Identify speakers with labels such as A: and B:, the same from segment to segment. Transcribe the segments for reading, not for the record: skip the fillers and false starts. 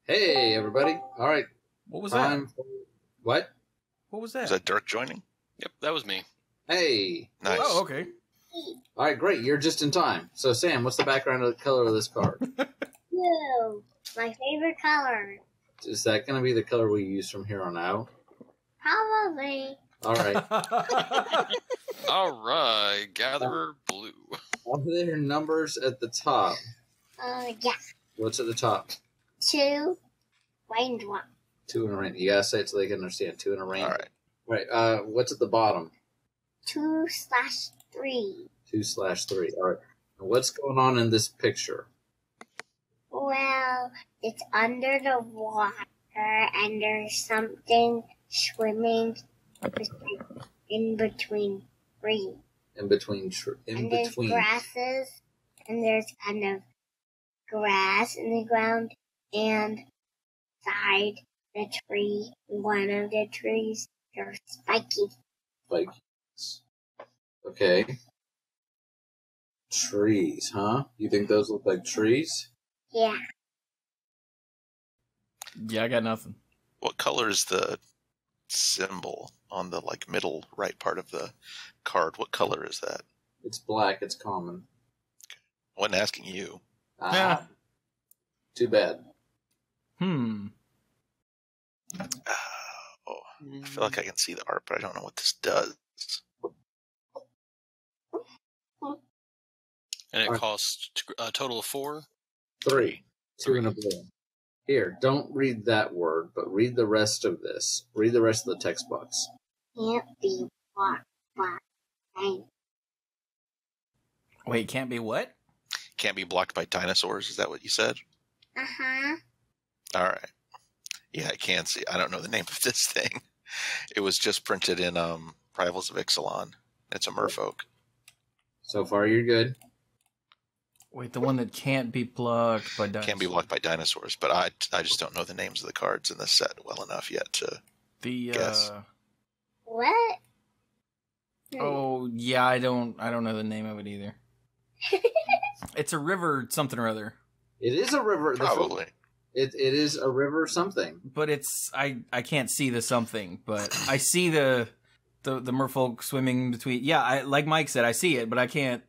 A: Hey, everybody. All right.
B: What was that?
A: What?
B: What was that?
C: Was that Dirk joining?
D: Yep, that was me.
A: Hey.
C: Nice.
B: Oh, okay.
A: All right, great. You're just in time. So, Sam, what's the background of the color of this card?
E: Blue. My favorite color.
A: Is that going to be the color we use from here on out?
E: Probably.
A: All right.
D: All right, Gatherer Blue.
A: Are there numbers at the top?
E: Yeah.
A: What's at the top?
E: 2, range 1.
A: 2 in a range. You got to say it so they can understand. 2 in a range.
C: All right.
A: Right. What's at the bottom?
E: 2/3.
A: 2/3. All right. Now, what's going on in this picture?
E: Well, it's under the water, and there's something swimming in between trees.
A: In between.
E: And there's grasses, and there's kind of grass in the ground, and beside the tree, one of the trees, there's spiky.
A: Spikes. Okay. Trees, huh? You think those look like trees?
E: Yeah.
B: Yeah, I got nothing.
C: What color is the symbol on the middle right part of the card? What color is that?
A: It's black. It's common.
C: I wasn't asking you.
B: Yeah.
A: Too bad.
C: Oh, I feel like I can see the art, but I don't know what this does.
D: And it costs a total of 4.
A: 3. 2 in a blue. Here, don't read that word, but read the rest of this. Read the rest of the text box.
E: Can't be blocked by dinosaurs.
B: Wait, can't be what?
C: Can't be blocked by dinosaurs. Is that what you said?
E: Uh-huh.
C: All right. Yeah, I can see. I don't know the name of this thing. It was just printed in Rivals of Ixalan. It's a merfolk.
A: So far, you're good.
B: Wait, the one that can't be blocked by dinosaurs.
C: Can't be blocked by dinosaurs, but I just don't know the names of the cards in this set well enough yet to guess.
E: What?
B: Oh, yeah, I don't know the name of it either. It's a river something or other.
A: It is a river.
C: Probably.
A: It is a river something.
B: But it's I can't see the something, but I see the merfolk swimming between. Yeah, like Mike said, I see it, but I can't.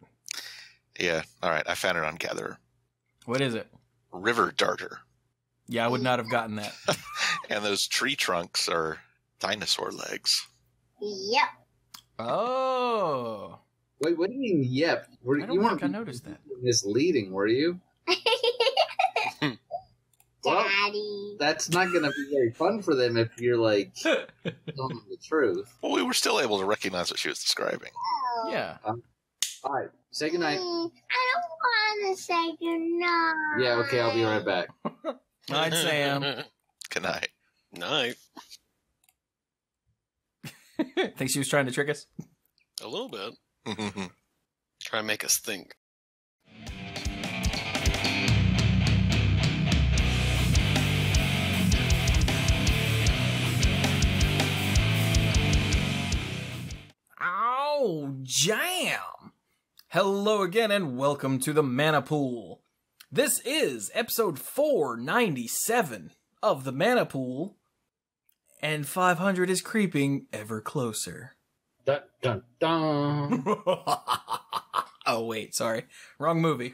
C: Yeah, all right. I found it on Gatherer.
B: What is it?
C: River Darter.
B: Yeah, I would not have gotten that.
C: And those tree trunks are dinosaur legs.
E: Yep.
B: Oh.
A: Wait, what do you mean, yep?
B: I don't think I noticed that.
A: Misleading, were you? Well,
E: Daddy.
A: that's not going to be very fun for them if you're, telling them the truth.
C: Well, we were still able to recognize what she was describing.
E: Oh.
B: Yeah.
A: All right, say goodnight.
E: I don't want to say goodnight.
A: Yeah, okay, I'll be right back.
B: Night, Sam.
C: Good night.
D: Night.
B: Think she was trying to trick us?
D: A little bit. Try to make us think.
B: Oh, jam! Hello again and welcome to the Mana Pool. This is episode 497 of the Mana Pool, and 500 is creeping ever closer.
A: Dun, dun, dun.
B: Oh, wait, sorry. Wrong movie.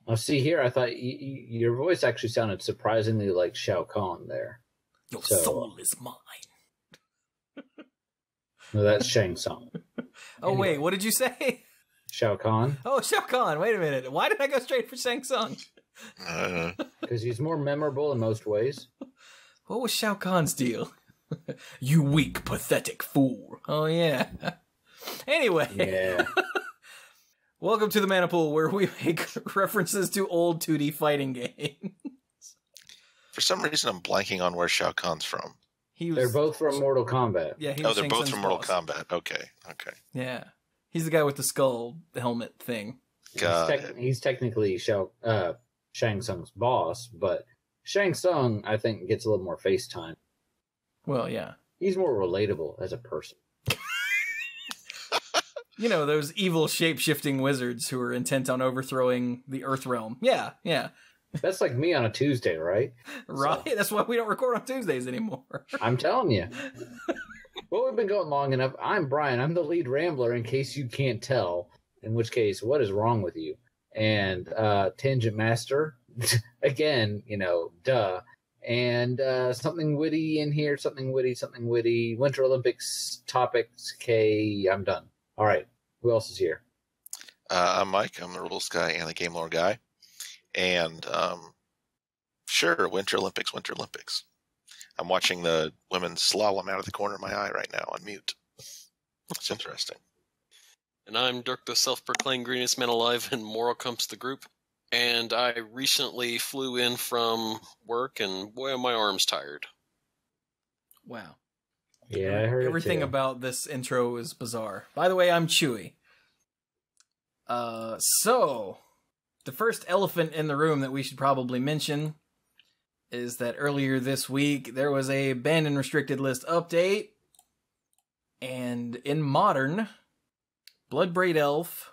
A: Now, see here, I thought your voice actually sounded surprisingly like Shao Kahn there.
B: Your soul is mine.
A: No, that's Shang Tsung.
B: Oh,
A: Anyway.
B: wait, what did you say?
A: Shao Kahn?
B: Oh, Shao Kahn. Wait a minute. Why did I go straight for Shang Tsung?
A: Because he's more memorable in most ways.
B: What was Shao Kahn's deal? You weak, pathetic fool. Oh, yeah. Anyway.
A: Yeah.
B: Welcome to the Mana Pool, where we make references to old 2D fighting games.
C: For some reason, I'm blanking on where Shao Kahn's from.
A: They're both from Mortal Kombat.
B: Yeah,
C: Oh, they're both from Mortal Kombat. Okay.
B: Yeah. He's the guy with the skull helmet thing.
A: He's technically Shang Tsung's boss, but Shang Tsung, I think, gets a little more face time.
B: Well, yeah.
A: He's more relatable as a person.
B: You know, those evil shape-shifting wizards who are intent on overthrowing the Earth Realm. Yeah, yeah.
A: That's like me on a Tuesday, right?
B: Right? So, that's why we don't record on Tuesdays anymore.
A: I'm telling you. Well, we've been going long enough. I'm Brian. I'm the lead rambler, in case you can't tell. In which case, what is wrong with you? And Tangent Master, again, duh. And something witty in here, something witty. Winter Olympics topics. Okay, I'm done. All right. Who else is here?
C: I'm Mike. I'm the Rules guy and the Game Lore guy. And sure, Winter Olympics. I'm watching the women's slalom out of the corner of my eye right now on mute. It's interesting.
D: And I'm Dirk, the self-proclaimed greenest man alive, and Moral comes to the group. And I recently flew in from work, and boy, are my arms tired.
B: Wow.
A: Yeah, I heard
B: everything about this intro is bizarre. By the way, I'm Chewy. So, the first elephant in the room that we should probably mention is that earlier this week there was a banned and restricted list update, and in Modern, Bloodbraid Elf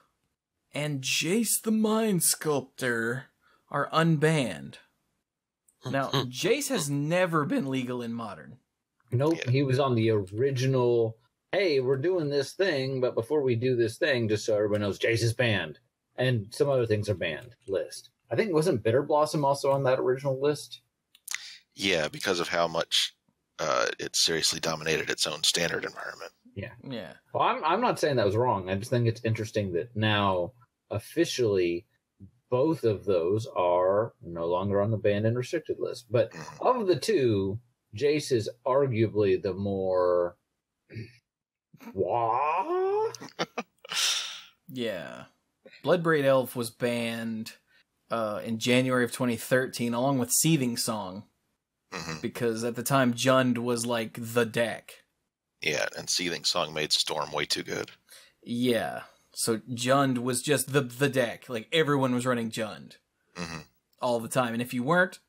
B: and Jace the Mind Sculptor are unbanned. Now, Jace has never been legal in Modern.
A: Nope, he was on the original, hey, we're doing this thing, but before we do this thing, just so everyone knows, Jace is banned. And some other things are banned list. I think, wasn't Bitter Blossom also on that original list?
C: Yeah, because of how much it seriously dominated its own standard environment.
B: Yeah.
A: Well, I'm not saying that was wrong. I just think it's interesting that now, officially, both of those are no longer on the banned and restricted list. But of the two, Jace is arguably the more... What?
B: Yeah. Bloodbraid Elf was banned in January of 2013, along with Seething Song, because at the time Jund was like the deck.
C: Yeah, and Seething Song made Storm way too good.
B: Yeah, so Jund was just the deck. Like, everyone was running Jund all the time, and if you weren't,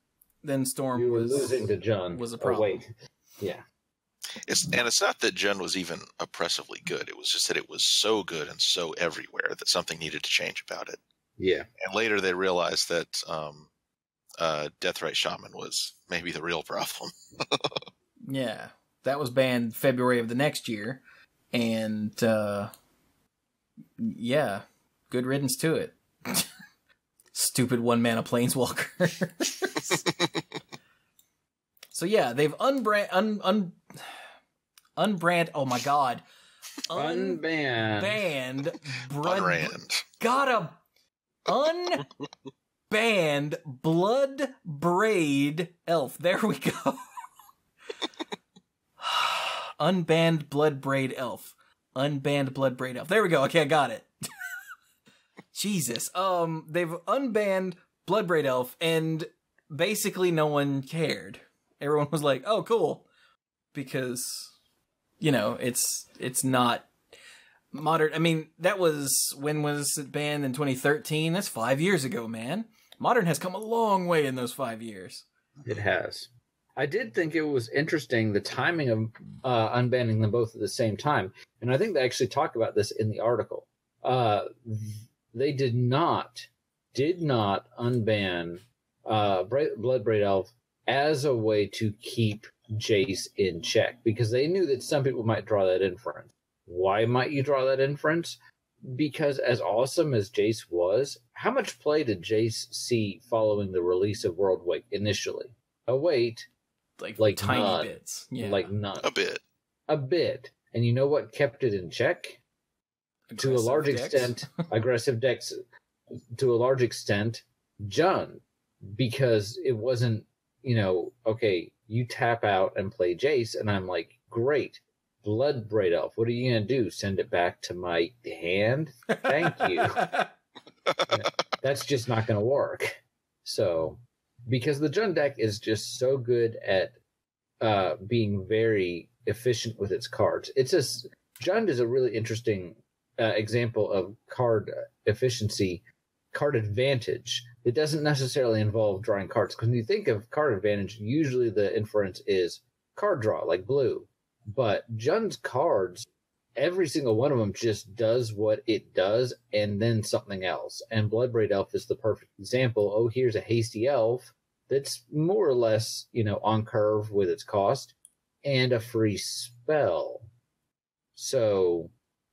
B: then Storm
A: you were
B: was
A: losing to Jund.
B: Was a problem.
A: Wait, yeah.
C: It's not that Jund was even oppressively good. It was just that it was so good and so everywhere that something needed to change about it.
A: Yeah.
C: And later they realized that Deathrite Shaman was maybe the real problem.
B: Yeah. That was banned February of the next year. And, yeah. Good riddance to it. Stupid one-mana planeswalker. So yeah, they've unbrand. Oh my god, unbanned. Gotta unbanned Bloodbraid Elf. There we go. Unbanned Bloodbraid Elf. Unbanned Bloodbraid Elf. There we go. Okay, I got it. Jesus. They've unbanned Bloodbraid Elf, and basically no one cared. Everyone was like, oh, cool. Because, it's not Modern. I mean, when was it banned? In 2013? That's 5 years ago, man. Modern has come a long way in those 5 years.
A: It has. I did think it was interesting, the timing of unbanning them both at the same time. And I think they actually talk about this in the article. They did not unban Bloodbraid Elf as a way to keep Jace in check, because they knew that some people might draw that inference. Why might you draw that inference? Because as awesome as Jace was, how much play did Jace see following the release of Worldwake initially? Like
B: tiny
A: none.
B: bits. Yeah.
A: Like none.
C: A bit.
A: And you know what kept it in check? To a large extent, aggressive decks. To a large extent, Jund. Because it wasn't, okay, you tap out and play Jace, and I'm like, great. Bloodbraid Elf, what are you going to do? Send it back to my hand? Thank you. That's just not going to work. So, because the Jund deck is just so good at being very efficient with its cards. Jund is a really interesting example of card efficiency, card advantage. It doesn't necessarily involve drawing cards. Because when you think of card advantage, usually the inference is card draw, like blue. But Jund's cards every single one of them just does what it does and then something else. And Bloodbraid Elf is the perfect example. Oh, here's a hasty elf that's more or less, on curve with its cost and a free spell. So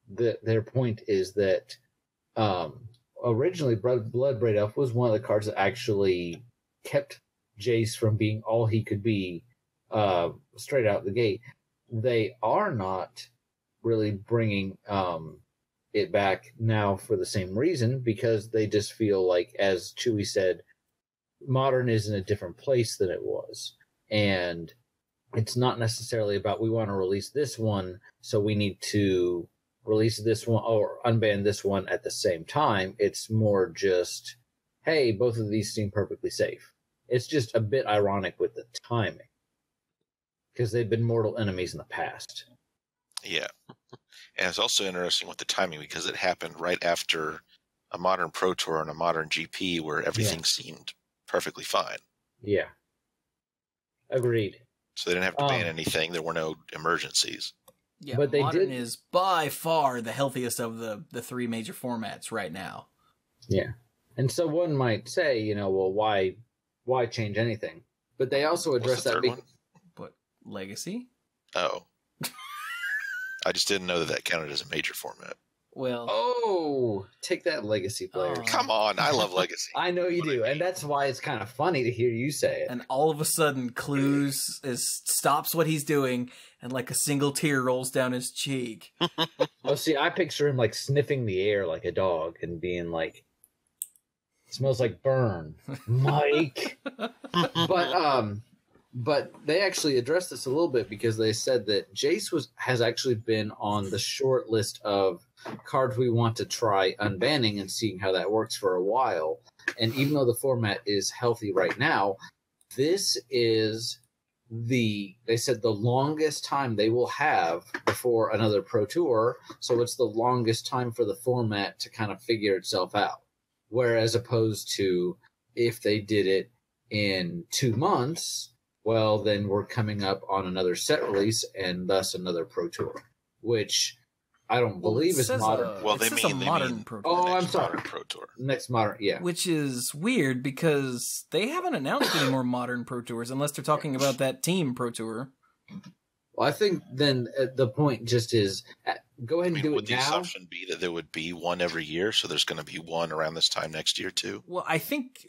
A: their point is that originally Bloodbraid Elf was one of the cards that actually kept Jace from being all he could be straight out the gate. They are not really bringing it back now for the same reason, because they just feel like, as Chewy said, Modern is in a different place than it was. And it's not necessarily about, we want to release this one, so we need to release this one or unban this one at the same time. It's more just, hey, both of these seem perfectly safe. It's just a bit ironic with the timing, because they've been mortal enemies in the past.
C: Yeah. And it's also interesting with the timing, because it happened right after a Modern Pro Tour and a Modern GP where everything seemed perfectly fine.
A: Yeah. Agreed.
C: So they didn't have to ban anything. There were no emergencies.
B: Yeah,
A: but
B: Modern is by far the healthiest of the three major formats right now.
A: Yeah. And so one might say, well, why change anything? But they also address that.
B: But Legacy?
C: Oh. I just didn't know that counted as a major format.
B: Well.
A: Oh, take that, Legacy players.
C: Come on, I love Legacy.
A: I know you do, and that's why it's kind of funny to hear you say it.
B: And all of a sudden, Clues stops what he's doing, and like a single tear rolls down his cheek.
A: Oh, see, I picture him like sniffing the air like a dog and being like, "Smells like burn, Mike." But they actually addressed this a little bit, because they said that Jace has actually been on the short list of cards we want to try unbanning and seeing how that works for a while. And even though the format is healthy right now, this is they said the longest time they will have before another Pro Tour. So it's the longest time for the format to kind of figure itself out. Whereas opposed to if they did it in 2 months, well, then we're coming up on another set release and thus another Pro Tour, which I don't believe is Modern.
B: They mean Modern Pro Tour.
A: Oh, I'm sorry.
C: Modern Pro Tour.
A: Next Modern, yeah.
B: Which is weird, because they haven't announced any more Modern Pro Tours unless they're talking about that Team Pro Tour.
A: Well, I think then the point just is, go ahead and do it now.
C: Would the assumption be that there would be one every year, so there's going to be one around this time next year too?
B: Well, I think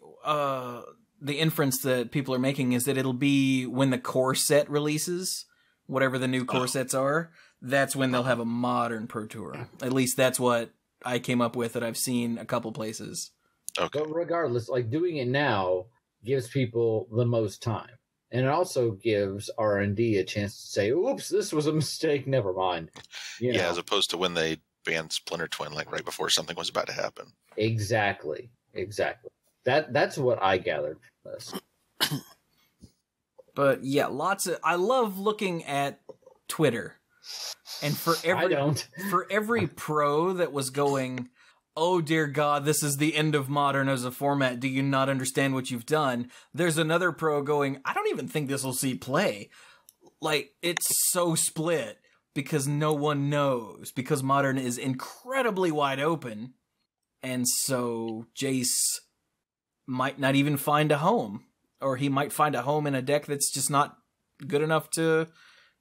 B: the inference that people are making is that it'll be when the core set releases, whatever the new core sets are, that's when they'll have a Modern Pro Tour. At least that's what I came up with that I've seen a couple places.
C: Okay.
A: But regardless, like, doing it now gives people the most time. And it also gives R&D a chance to say, oops, this was a mistake, never mind.
C: Yeah, as opposed to when they banned Splinter Twin, like right before something was about to happen.
A: Exactly. That's what I gathered from this.
B: But yeah, I love looking at Twitter. And for every pro that was going, oh dear God, this is the end of Modern as a format, do you not understand what you've done? There's another pro going, I don't even think this will see play. Like, it's so split because no one knows, because Modern is incredibly wide open. And so Jace might not even find a home, or he might find a home in a deck that's just not good enough to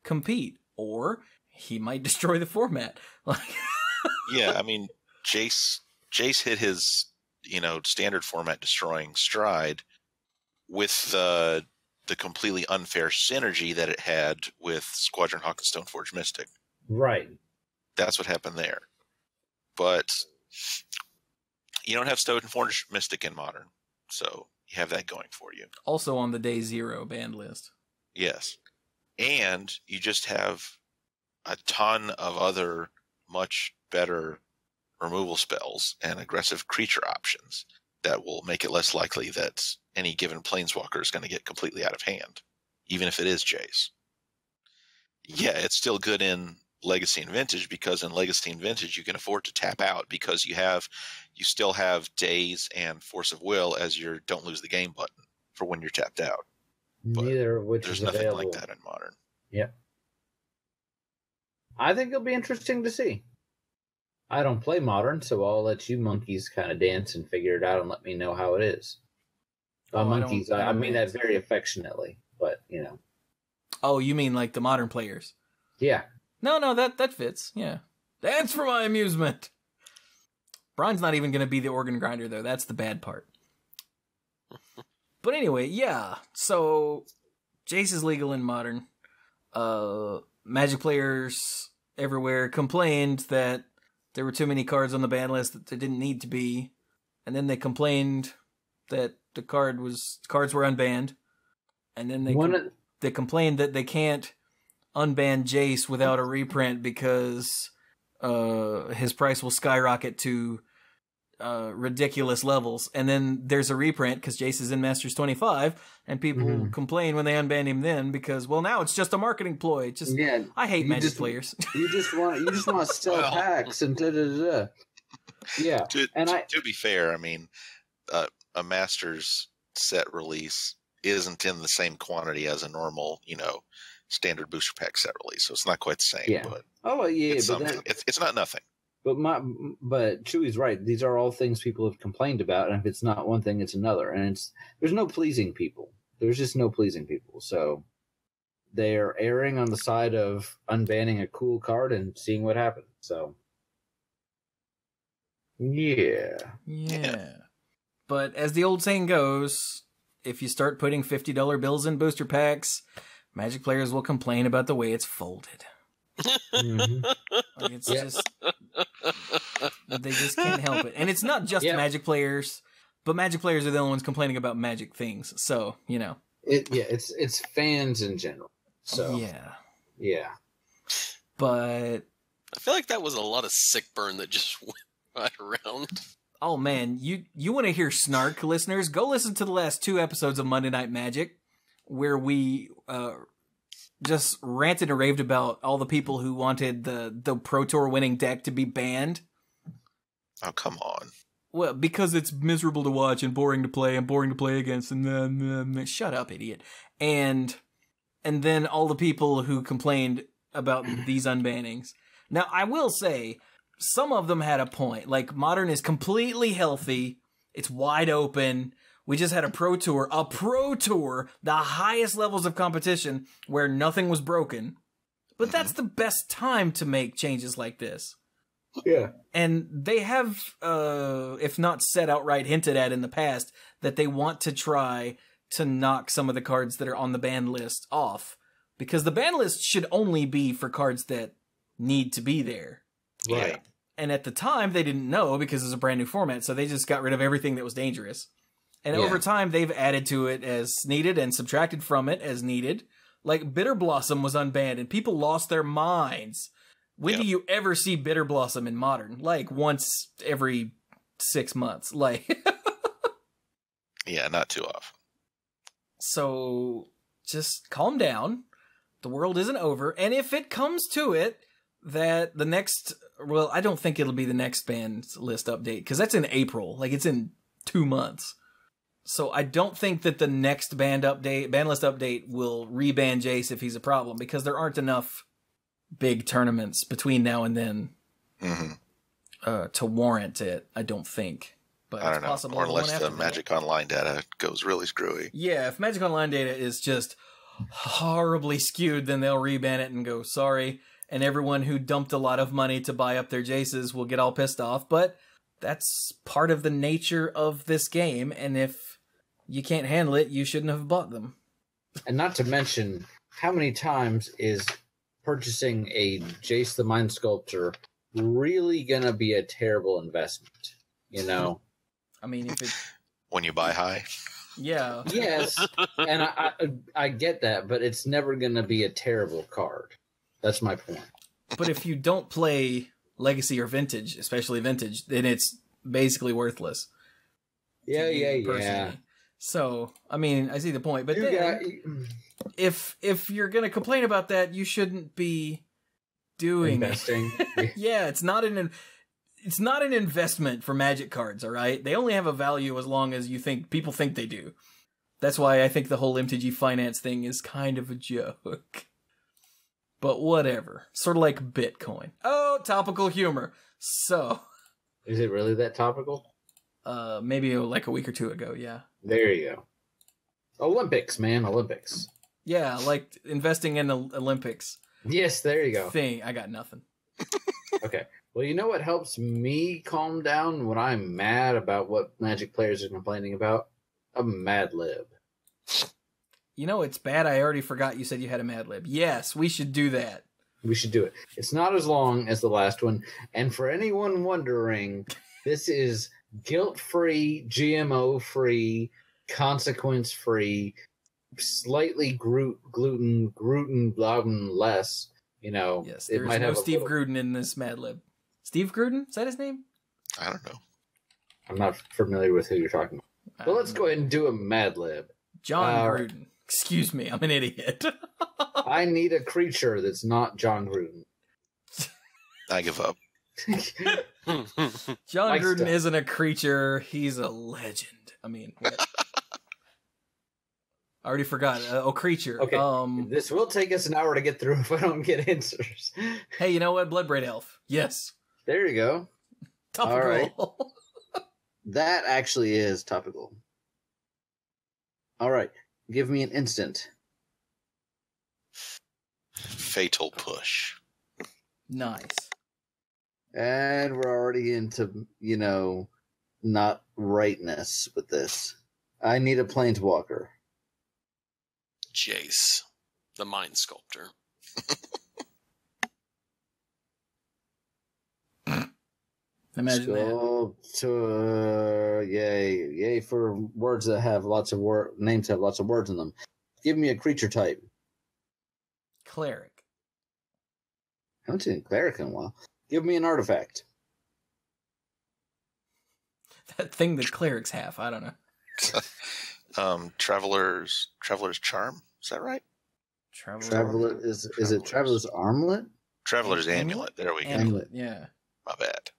B: compete, or he might destroy the format.
C: Yeah, I mean, Jace hit his, standard format destroying stride with the completely unfair synergy that it had with Squadron Hawk and Stoneforge Mystic.
A: Right.
C: That's what happened there. But you don't have Stoneforge Mystic in Modern, so you have that going for you.
B: Also on the day 0 banned list.
C: Yes. And you just have a ton of other much better removal spells and aggressive creature options that will make it less likely that any given planeswalker is going to get completely out of hand, even if it is Jace. Yeah, it's still good in Legacy and Vintage, because in Legacy and Vintage you can afford to tap out, because you still have Daze and Force of Will as your don't lose the game button for when you're tapped out.
A: Neither of which
C: there's
A: is
C: nothing
A: available.
C: like that in Modern.
A: Yep. I think it'll be interesting to see. I don't play Modern, so I'll let you monkeys kind of dance and figure it out and let me know how it is. Monkeys, I mean that very affectionately, but, you know.
B: Oh, you mean like the Modern players?
A: Yeah.
B: No, that fits, yeah. Dance for my amusement! Brian's not even going to be the organ grinder, though. That's the bad part. But anyway, yeah. So, Jace is legal in Modern. Magic players everywhere complained that there were too many cards on the ban list that there didn't need to be. And then they complained that the cards were unbanned. And then they complained that they can't unban Jace without a reprint because his price will skyrocket to ridiculous levels. And then there's a reprint because Jace is in Masters 25, and people complain when they unban him then because, well, now it's just a marketing ploy. I hate Magic players.
A: You just want to sell packs and da-da-da-da. Yeah.
C: To be fair, I mean, a Masters set release isn't in the same quantity as a normal, standard booster pack set release, so it's not quite the same.
A: Yeah.
C: But
A: it's
C: not nothing.
A: But Chewy's right. These are all things people have complained about, and if it's not one thing, it's another. And there's no pleasing people. There's just no pleasing people. So they're erring on the side of unbanning a cool card and seeing what happens. So yeah.
B: But as the old saying goes, if you start putting $50 bills in booster packs, Magic players will complain about the way it's folded. Like it's just they just can't help it. And it's not just Magic players, but Magic players are the only ones complaining about Magic things. So,
A: it's fans in general. So yeah.
B: But
D: I feel like that was a lot of sick burn that just went right around.
B: Oh man, you want to hear snark, listeners? Go listen to the last 2 episodes of Monday Night Magic, where we just ranted and raved about all the people who wanted the Pro Tour winning deck to be banned.
C: Oh, come on.
B: Well, because it's miserable to watch and boring to play and boring to play against, and shut up, idiot. And then all the people who complained about these unbannings. Now, I will say, some of them had a point. Like, Modern is completely healthy. It's wide open. We just had a Pro Tour, the highest levels of competition where nothing was broken. But that's the best time to make changes like this.
A: Yeah.
B: And they have, if not said outright, hinted at in the past that they want to try to knock some of the cards that are on the ban list off. Because the ban list should only be for cards that need to be there.
A: Right.
B: And at the time, they didn't know because it's a brand new format, so they just got rid of everything that was dangerous. And over time, they've added to it as needed and subtracted from it as needed. Like, Bitter Blossom was unbanned, and people lost their minds. When do you ever see Bitter Blossom in Modern? Like, once every 6 months. Like,
C: yeah, not too often.
B: So, just calm down. The world isn't over. And if it comes to it, that the next... Well, I don't think it'll be the next banned list update, because that's in April. Like, it's in 2 months. So I don't think that the next ban list update will reban Jace if he's a problem, because there aren't enough big tournaments between now and then to warrant it, I don't think. But
C: I don't know.
B: Possible
C: or unless the Magic Online data goes really screwy.
B: Yeah, if Magic Online data is just horribly skewed, then they'll reban it and go, sorry. And everyone who dumped a lot of money to buy up their Jaces will get all pissed off. But that's part of the nature of this game, and if you can't handle it, you shouldn't have bought them.
A: And not to mention, how many times is purchasing a Jace the Mind Sculptor really gonna be a terrible investment?
B: I mean, if it...
C: When you buy high?
B: Yeah.
A: Yes, and I get that, but it's never gonna be a terrible card. That's my point.
B: But if you don't play Legacy or Vintage, especially Vintage, then it's basically worthless.
A: Yeah.
B: So, I mean, I see the point. But then, if you're going to complain about that, you shouldn't be doing
A: investing.
B: Yeah, it's not an investment for Magic cards, all right? They only have a value as long as people think they do. That's why I think the whole MTG finance thing is kind of a joke. but whatever. Sort of like Bitcoin. Oh, topical humor. So...
A: Is it really that topical?
B: Maybe like a week or two ago, yeah.
A: There you go. Olympics, man, Olympics.
B: Yeah, like investing in the Olympics.
A: Yes, there you go.
B: Thing. I got nothing.
A: Okay. Well, you know what helps me calm down when I'm mad about what Magic players are complaining about? A Mad Lib.
B: You know, it's bad. I already forgot you said you had a Mad Lib. Yes, we should do that.
A: We should do it. It's not as long as the last one. And for anyone wondering, this is guilt-free, GMO-free, consequence-free, slightly gluten less. You know,
B: yes, there's no Steve Gruden in this Mad Lib. Steve Gruden? Is that his name?
C: I don't know.
A: I'm not familiar with who you're talking about. But let's go ahead and do a Mad Lib.
B: John Gruden. Excuse me, I'm an idiot.
A: I need a creature that's not John Gruden.
C: I give up.
B: John Gruden isn't a creature, he's a legend. I mean, what? I already forgot. Creature.
A: Okay. This will take us an hour to get through if I don't get answers.
B: Hey, you know what? Bloodbraid Elf. Yes.
A: There you go.
B: Topical.
A: All right. That actually is topical. All right. Give me an instant.
C: Fatal Push.
B: Nice.
A: And we're already into, not rightness with this. I need a planeswalker.
D: Jace, the Mind Sculptor.
B: The Magic Mad.
A: Sculptor, yay for words that have lots of names have lots of words in them. Give me a creature type.
B: Cleric.
A: I haven't seen cleric in a while. Give me an artifact.
B: That thing that clerics have. I don't know.
C: Traveler's Charm. Is that right?
A: Traveler is it Traveler's Armlet?
C: Traveler's Amulet. There we go.
B: Amulet, yeah.
C: My bad.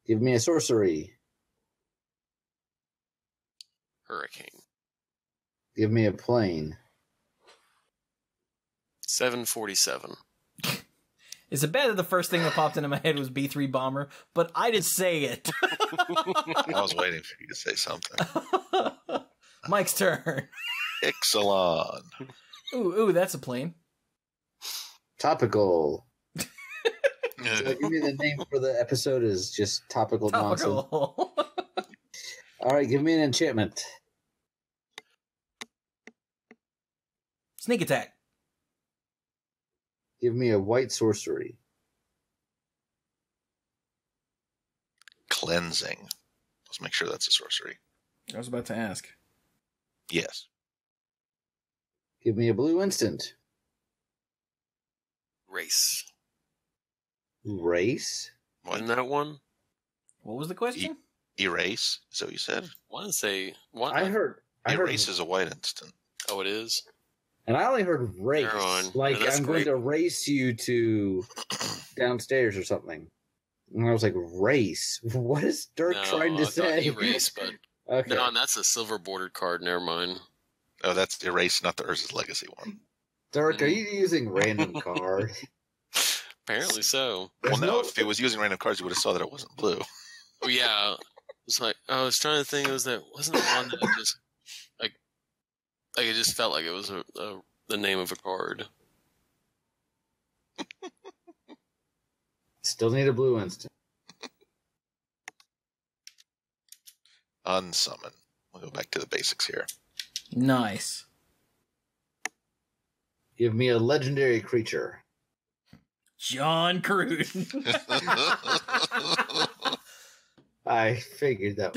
A: Give me a sorcery.
D: Hurricane.
A: Give me a plane.
D: 747.
B: Is it bad that the first thing that popped into my head was B3 Bomber, but I didn't say it?
C: I was waiting for you to say something.
B: Mike's turn.
C: Ixalan.
B: Ooh, that's a plane.
A: Topical. So give me the name for the episode is just topical nonsense. All right, give me an enchantment.
B: Sneak attack.
A: Give me a white sorcery.
C: Cleansing. Let's make sure that's a sorcery.
B: I was about to ask.
C: Yes.
A: Give me a blue instant.
D: Race.
A: Race?
D: Wasn't that one?
B: What was the question?
C: Erase? Is that what you said?
D: I want to say...
A: I heard
C: Erase is a white instant.
D: Oh, it is?
A: And I only heard race. Like, no, I'm going to race you to downstairs or something. And I was like, race? What is Dirk trying to say?
D: Erase, but... Okay. No, and that's a silver bordered card. Never mind.
C: Oh, that's Erase, not the Urza's Legacy one.
A: Dirk, are you using random cards?
D: Apparently so.
C: Well, no, if it was using random cards, you would have saw that it wasn't blue.
D: Oh, yeah. It's like, I was trying to think, wasn't the one that just, like it just felt like it was the name of a card.
A: Still need a blue instant.
C: Unsummon. We'll go back to the basics here.
B: Nice.
A: Give me a legendary creature.
B: John Cruden.
A: I figured that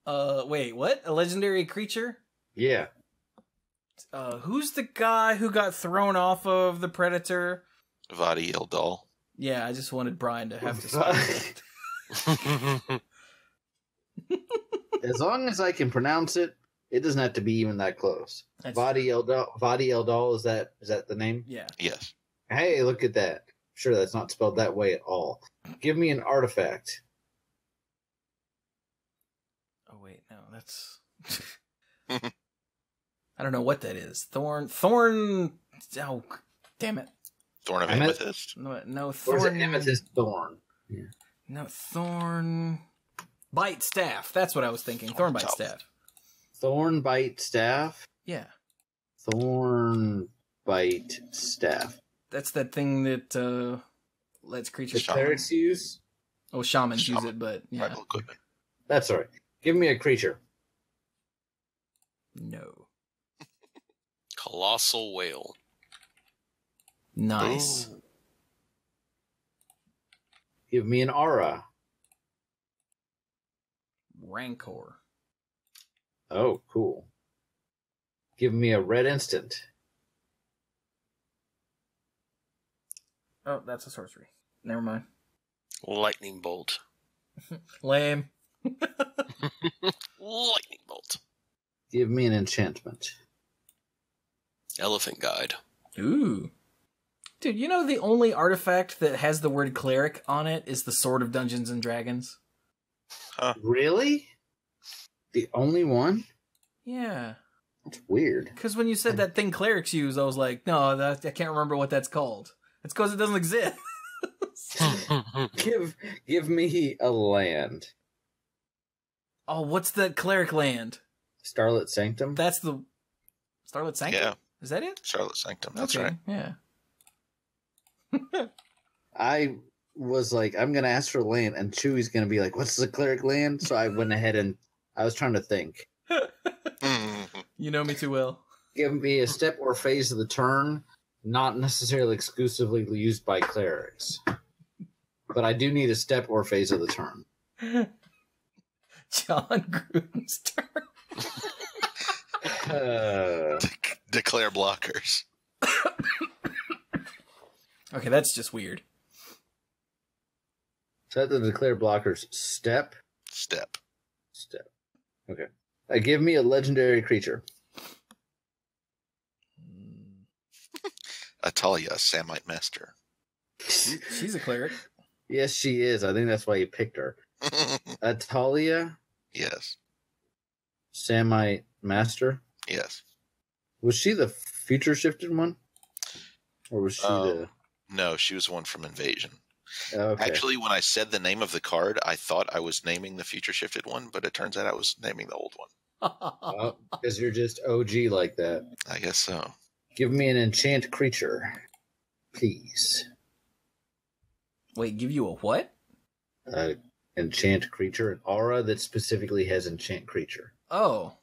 B: one. Wait, what? A legendary creature?
A: Yeah.
B: Who's the guy who got thrown off of the Predator?
C: Vadi Eldal.
B: Yeah, I just wanted Brian to have to speak.
A: As long as I can pronounce it, it doesn't have to be even that close. Vadi Eldal, is that the name?
B: Yeah.
C: Yes.
A: Hey, look at that. Sure, that's not spelled that way at all. Give me an artifact.
B: Oh wait, no, that's I don't know what that is. Thorn. Oh, damn it.
C: Thorn of Amethyst?
B: No,
A: Or is it
B: Thorn.
A: Amethyst Thorn? Yeah.
B: No, Thorn. Bite Staff. That's what I was thinking. Thorn Bite Staff.
A: Thorn Bite Staff?
B: Yeah.
A: Thorn Bite Staff.
B: That's that thing that lets creatures...
A: The clerics use?
B: Oh, shamans use it, but yeah.
C: Rival equipment.
A: That's all right. Give me a creature.
B: No.
D: Colossal Whale.
B: Nice.
C: Ooh.
A: Give me an aura.
B: Rancor.
A: Oh, cool. Give me a red instant.
B: Oh, that's a sorcery. Never mind.
D: Lightning Bolt.
B: Lame.
D: Lightning Bolt.
A: Give me an enchantment.
D: Elephant Guide.
B: Ooh. Dude, you know the only artifact that has the word cleric on it is the Sword of Dungeons and Dragons?
C: Huh.
A: Really? The only one?
B: Yeah.
A: That's weird.
B: Because when you said that thing clerics use, I was like, no, I can't remember what that's called. It's because it doesn't exist.
A: Give me a land.
B: Oh, what's that cleric land?
A: Starlit Sanctum?
B: That's the... Starlit Sanctum?
C: Yeah.
B: Is that it?
C: Charlotte Sanctum, that's
B: Okay,
C: right.
B: Yeah.
A: I was like, I'm going to ask for land, and Chewy's going to be like, what's the cleric land? So I went ahead and I was trying to think.
B: You know me too well.
A: Give me a step or phase of the turn, not necessarily exclusively used by clerics. But I do need a step or phase of the turn.
B: John Gruden's turn.
C: Declare blockers.
B: Okay, that's just weird.
A: Set the declare blockers step.
C: Step.
A: Okay. Give me a legendary creature.
C: Atalia, Samite Master.
B: She's a cleric.
A: Yes, she is. I think that's why you picked her. Atalia,
C: Yes.
A: Samite Master.
C: Yes.
A: Was she the future shifted one? Or was she the...
C: No, she was one from Invasion.
A: Okay.
C: Actually, when I said the name of the card, I thought I was naming the future shifted one, but it turns out I was naming the old one.
A: Because you're just OG like that.
C: I guess so.
A: Give me an enchant creature, please.
B: Wait, give you a what?
A: Enchant creature, an aura that specifically has enchant creature.
B: Oh.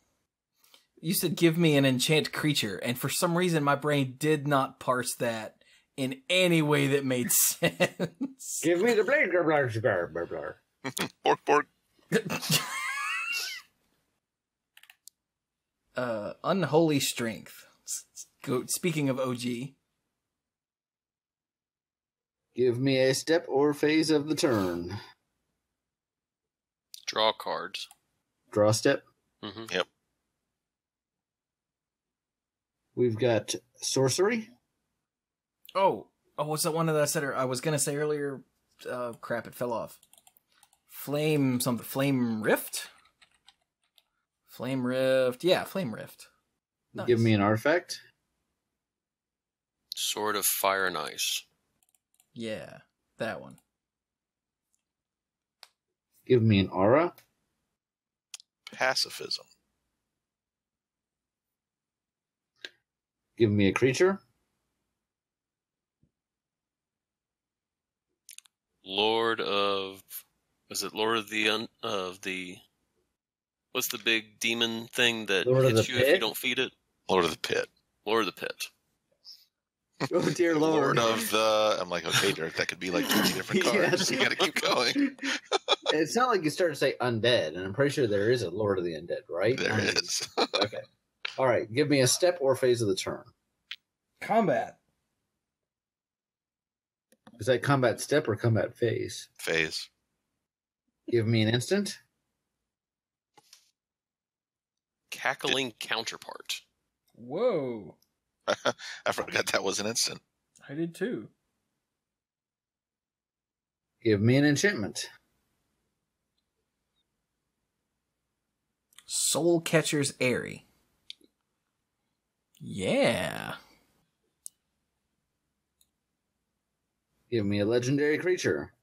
B: You said give me an enchant creature, and for some reason my brain did not parse that in any way that made sense.
A: Give me the blade.
C: Bork, bork.
B: Unholy Strength. Speaking of OG.
A: Give me a step or phase of the turn.
D: Draw cards.
A: Draw step.
D: Mm-hmm.
C: Yep.
A: We've got sorcery.
B: Oh, what's that one that I was going to say earlier? Crap, it fell off. Flame Rift? Flame Rift. Yeah, Flame Rift. Nice.
A: Give me an artifact.
D: Sword of Fire and Ice.
B: Yeah, that one.
A: Give me an aura.
C: Pacifism.
A: Give me a creature.
D: Lord of the what's the big demon thing that
A: Lord of
D: hits
A: the
D: you if
A: Pit?
D: you don't feed it?
C: Lord of the Pit.
D: Lord of the Pit.
A: Oh dear Lord.
C: Lord of the... I'm like, okay, Derek, that could be like 20 different cards.
A: Yes.
C: You gotta keep going.
A: It's not like you start to say undead, and I'm pretty sure there is a Lord of the Undead, right?
C: There is.
A: Okay. All right. Give me a step or phase of the turn.
B: Combat.
A: Is that combat step or combat phase?
C: Phase.
A: Give me an instant.
D: Cackling Counterpart.
B: Whoa.
C: I forgot that was an instant.
B: I did too.
A: Give me an enchantment.
B: Soul Catcher's Airy. Yeah.
A: Give me a legendary creature.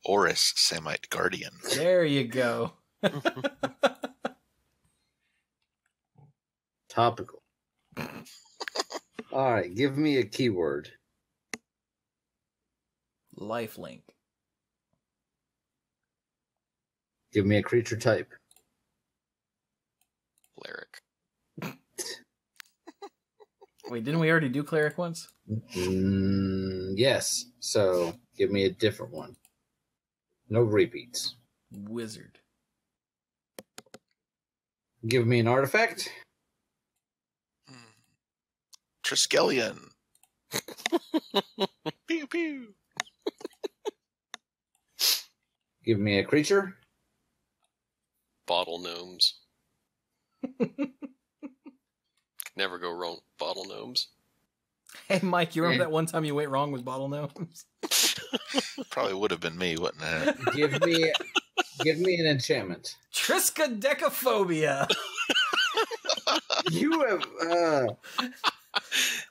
C: Oris, Samite Guardian.
B: There you go.
A: Topical. All right, give me a keyword.
B: Lifelink.
A: Give me a creature type.
D: Cleric.
B: Wait, didn't we already do cleric once?
A: Yes, so give me a different one. No repeats.
B: Wizard.
A: Give me an artifact.
C: Triskelion. Pew pew.
A: Give me a creature.
D: Bottle gnomes. Never go wrong. Bottle gnomes.
B: Hey, Mike, you remember that one time you went wrong with bottle gnomes?
C: Probably would have been me, wouldn't it?
A: Give me an enchantment.
B: Triskaidekaphobia.
A: You have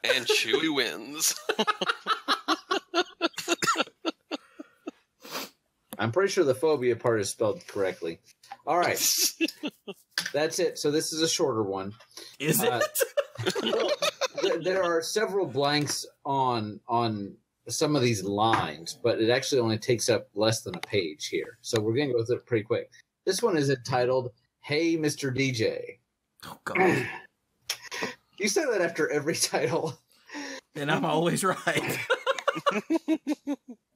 D: And Chewie wins.
A: I'm pretty sure the phobia part is spelled correctly. All right. That's it. So this is a shorter one.
B: Is it?
A: There are several blanks on some of these lines, but it actually only takes up less than a page here. So we're going to go through it pretty quick. This one is entitled, Hey, Mr. DJ.
B: Oh, God.
A: You say that after every title.
B: And I'm always right.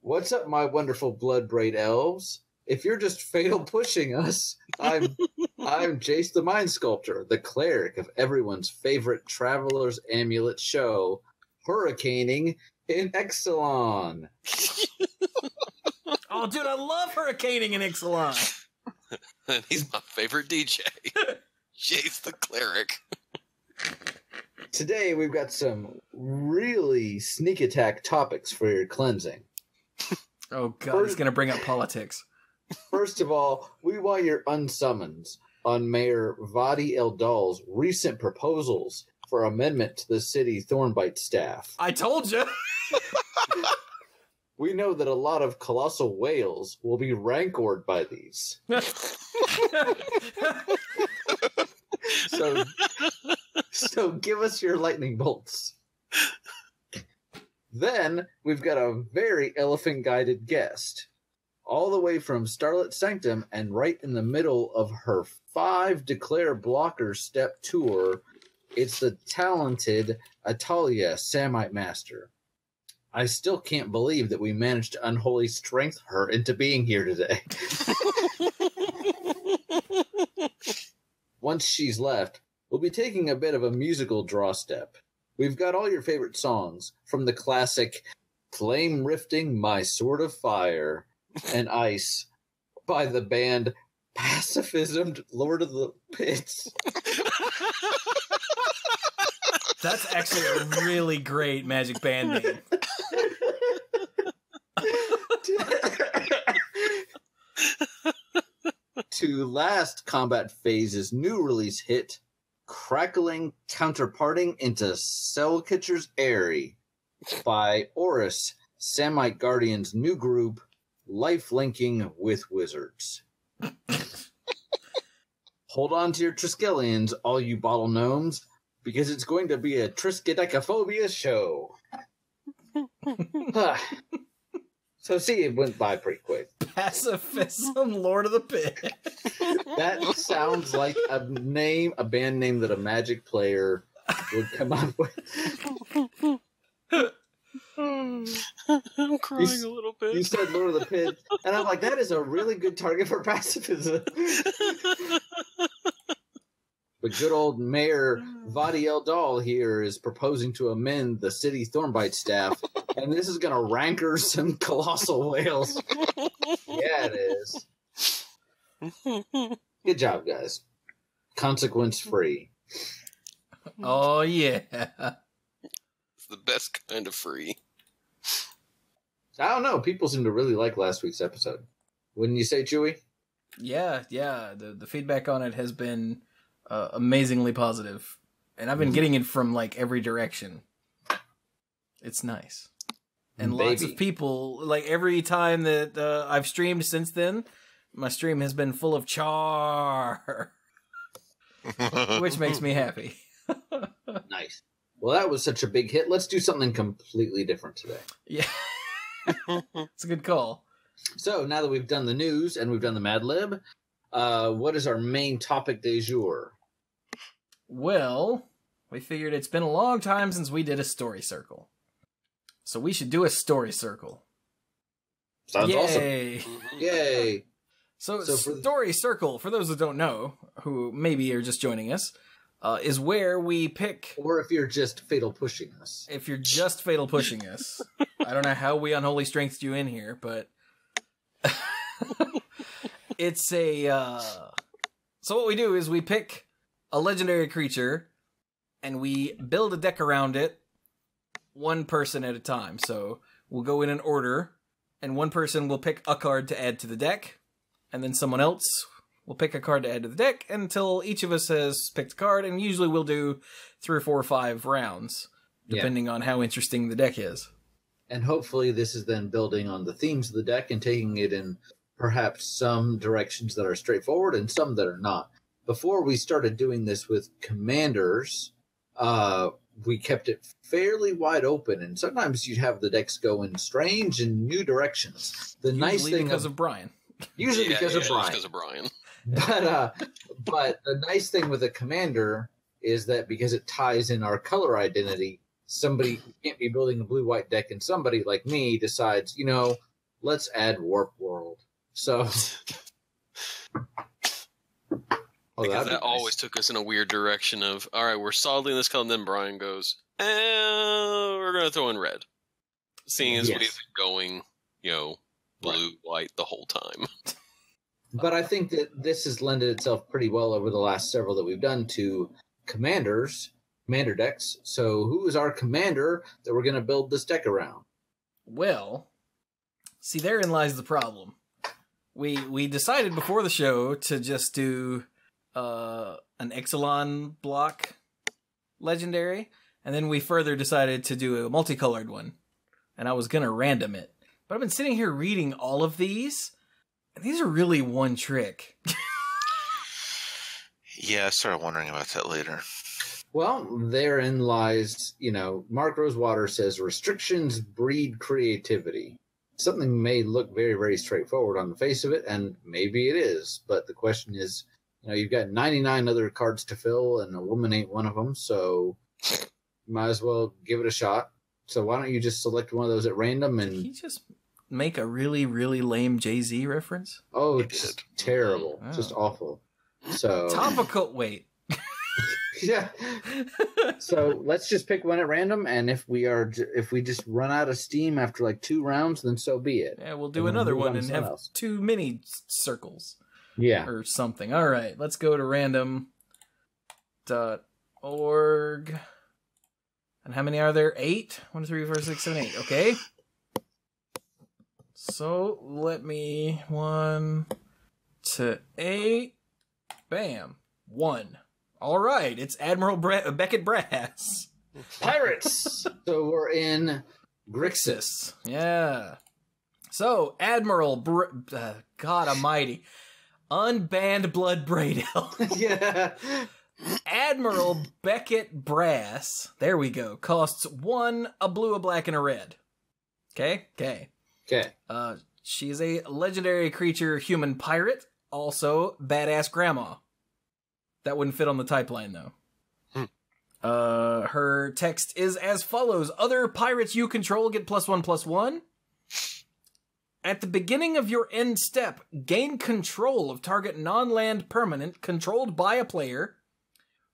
A: What's up, my wonderful Bloodbraid elves? If you're just fatal pushing us, I'm Jace the Mind Sculptor, the cleric of everyone's favorite Traveler's Amulet show, Hurricaning in Ixalan.
B: Oh, dude, I love hurricaning in Ixalan.
D: And he's my favorite DJ. Jace the cleric.
A: Today, we've got some really sneak attack topics for your cleansing.
B: Oh, God, he's going to bring up politics.
A: First of all, we want your unsummons on Mayor Vadi Eldal's recent proposals for amendment to the city Thornbite staff.
B: I told you.
A: We know that a lot of colossal whales will be rancored by these. So give us your lightning bolts. Then we've got a very elephant-guided guest. All the way from Starlit Sanctum and right in the middle of her 5 Declare Blocker step tour, it's the talented Atalia Samite Master. I still can't believe that we managed to unholy strength her into being here today. Once she's left, we'll be taking a bit of a musical draw step. We've got all your favorite songs, from the classic Flame Rifting My Sword of Fire and Ice by the band Pacifismed Lord of the Pits.
B: That's actually a really great Magic band name.
A: To last Combat Phase's new release hit, Crackling Counterparting into Cellcatcher's Airy by Oris, Samite Guardian's new group, Life Linking with Wizards. Hold on to your Triskelions, all you bottle gnomes, because it's going to be a Triskaidekaphobia show. So see, it went by pretty quick.
B: Pacifism, Lord of the Pit.
A: That sounds like a band name that a Magic player would come up with.
D: I'm crying a little bit.
A: You said Lord of the Pit, and I'm like, that is a really good target for pacifism. But good old Mayor Vadi Eldal here is proposing to amend the city Thornbite staff, and this is going to rancor some colossal whales. Yeah, it is. Good job, guys. Consequence free.
B: Oh, yeah.
D: It's the best kind of free.
A: I don't know. People seem to really like last week's episode. Wouldn't you say, Chewie?
B: Yeah. The feedback on it has been amazingly positive. And I've been getting it from, like, every direction. It's nice. And lots of people, like, every time that I've streamed since then, my stream has been full of char. Which makes me happy.
A: Nice. Well, that was such a big hit. Let's do something completely different today.
B: Yeah. It's a good call.
A: So, now that we've done the news and we've done the Mad Lib, what is our main topic du jour?
B: Well, we figured it's been a long time since we did a story circle. So we should do a story circle.
A: Sounds awesome.
B: Yay! So
A: for
B: story circle, for those that don't know, who maybe are just joining us, is where we pick...
A: Or if you're just fatal pushing us.
B: If you're just fatal pushing us. I don't know how we unholy strengthed you in here, but... It's a... So what we do is we pick a legendary creature, and we build a deck around it, one person at a time. So we'll go in an order, and one person will pick a card to add to the deck, and then someone else will pick a card to add to the deck until each of us has picked a card, and usually we'll do 3 or 4 or 5 rounds, depending on how interesting the deck is.
A: And hopefully this is then building on the themes of the deck and taking it in perhaps some directions that are straightforward and some that are not. Before we started doing this with commanders, we kept it fairly wide open, and sometimes you'd have the decks go in strange and new directions. The nice thing
B: because of Brian.
A: Usually because of Brian.
D: Because of Brian.
A: But the nice thing with a commander is that because it ties in our color identity, somebody can't be building a blue-white deck, and somebody like me decides, let's add Warp World. So...
D: Because that always took us in a weird direction of, all right, we're solidly in this color, and then Brian goes, we're going to throw in red. Seeing as we've been going, blue, white the whole time.
A: But I think that this has lended itself pretty well over the last several that we've done to commander decks. So who is our commander that we're going to build this deck around?
B: Well, see, therein lies the problem. We decided before the show to just do... an Ixalan block legendary, and then we further decided to do a multicolored one, and I was gonna random it. But I've been sitting here reading all of these, and these are really one trick.
C: Yeah, I started wondering about that later.
A: Well, therein lies, Mark Rosewater says, restrictions breed creativity. Something may look very, very straightforward on the face of it, and maybe it is, but the question is, you've got 99 other cards to fill, and a woman ain't one of them, so you might as well give it a shot. So why don't you just select one of those at random? And
B: Did he just make a really, really lame Jay-Z reference?
A: Oh, it's terrible.
B: Oh.
A: Just awful. So
B: Topical, wait.
A: Yeah. So let's just pick one at random, and if we just run out of steam after like 2 rounds, then so be it.
B: Yeah, we'll do another one and have 2 mini circles.
A: Yeah.
B: Or something. All right, let's go to random.org. And how many are there? 8? 1, 2, 3, 4, 6, 7, 8. Okay. So let me 1 to 8. Bam. 1. All right, it's Admiral Beckett Brass.
A: Pirates. So we're in Grixis.
B: Yeah. So Admiral God Almighty. Unbanned Bloodbraid Elf.
A: Yeah.
B: Admiral Beckett Brass. There we go. Costs 1, a blue, a black, and a red. Okay? Okay. She is a legendary creature human pirate. Also, badass grandma. That wouldn't fit on the type line, though. Her text is as follows. Other pirates you control get +1/+1. At the beginning of your end step, gain control of target non-land permanent controlled by a player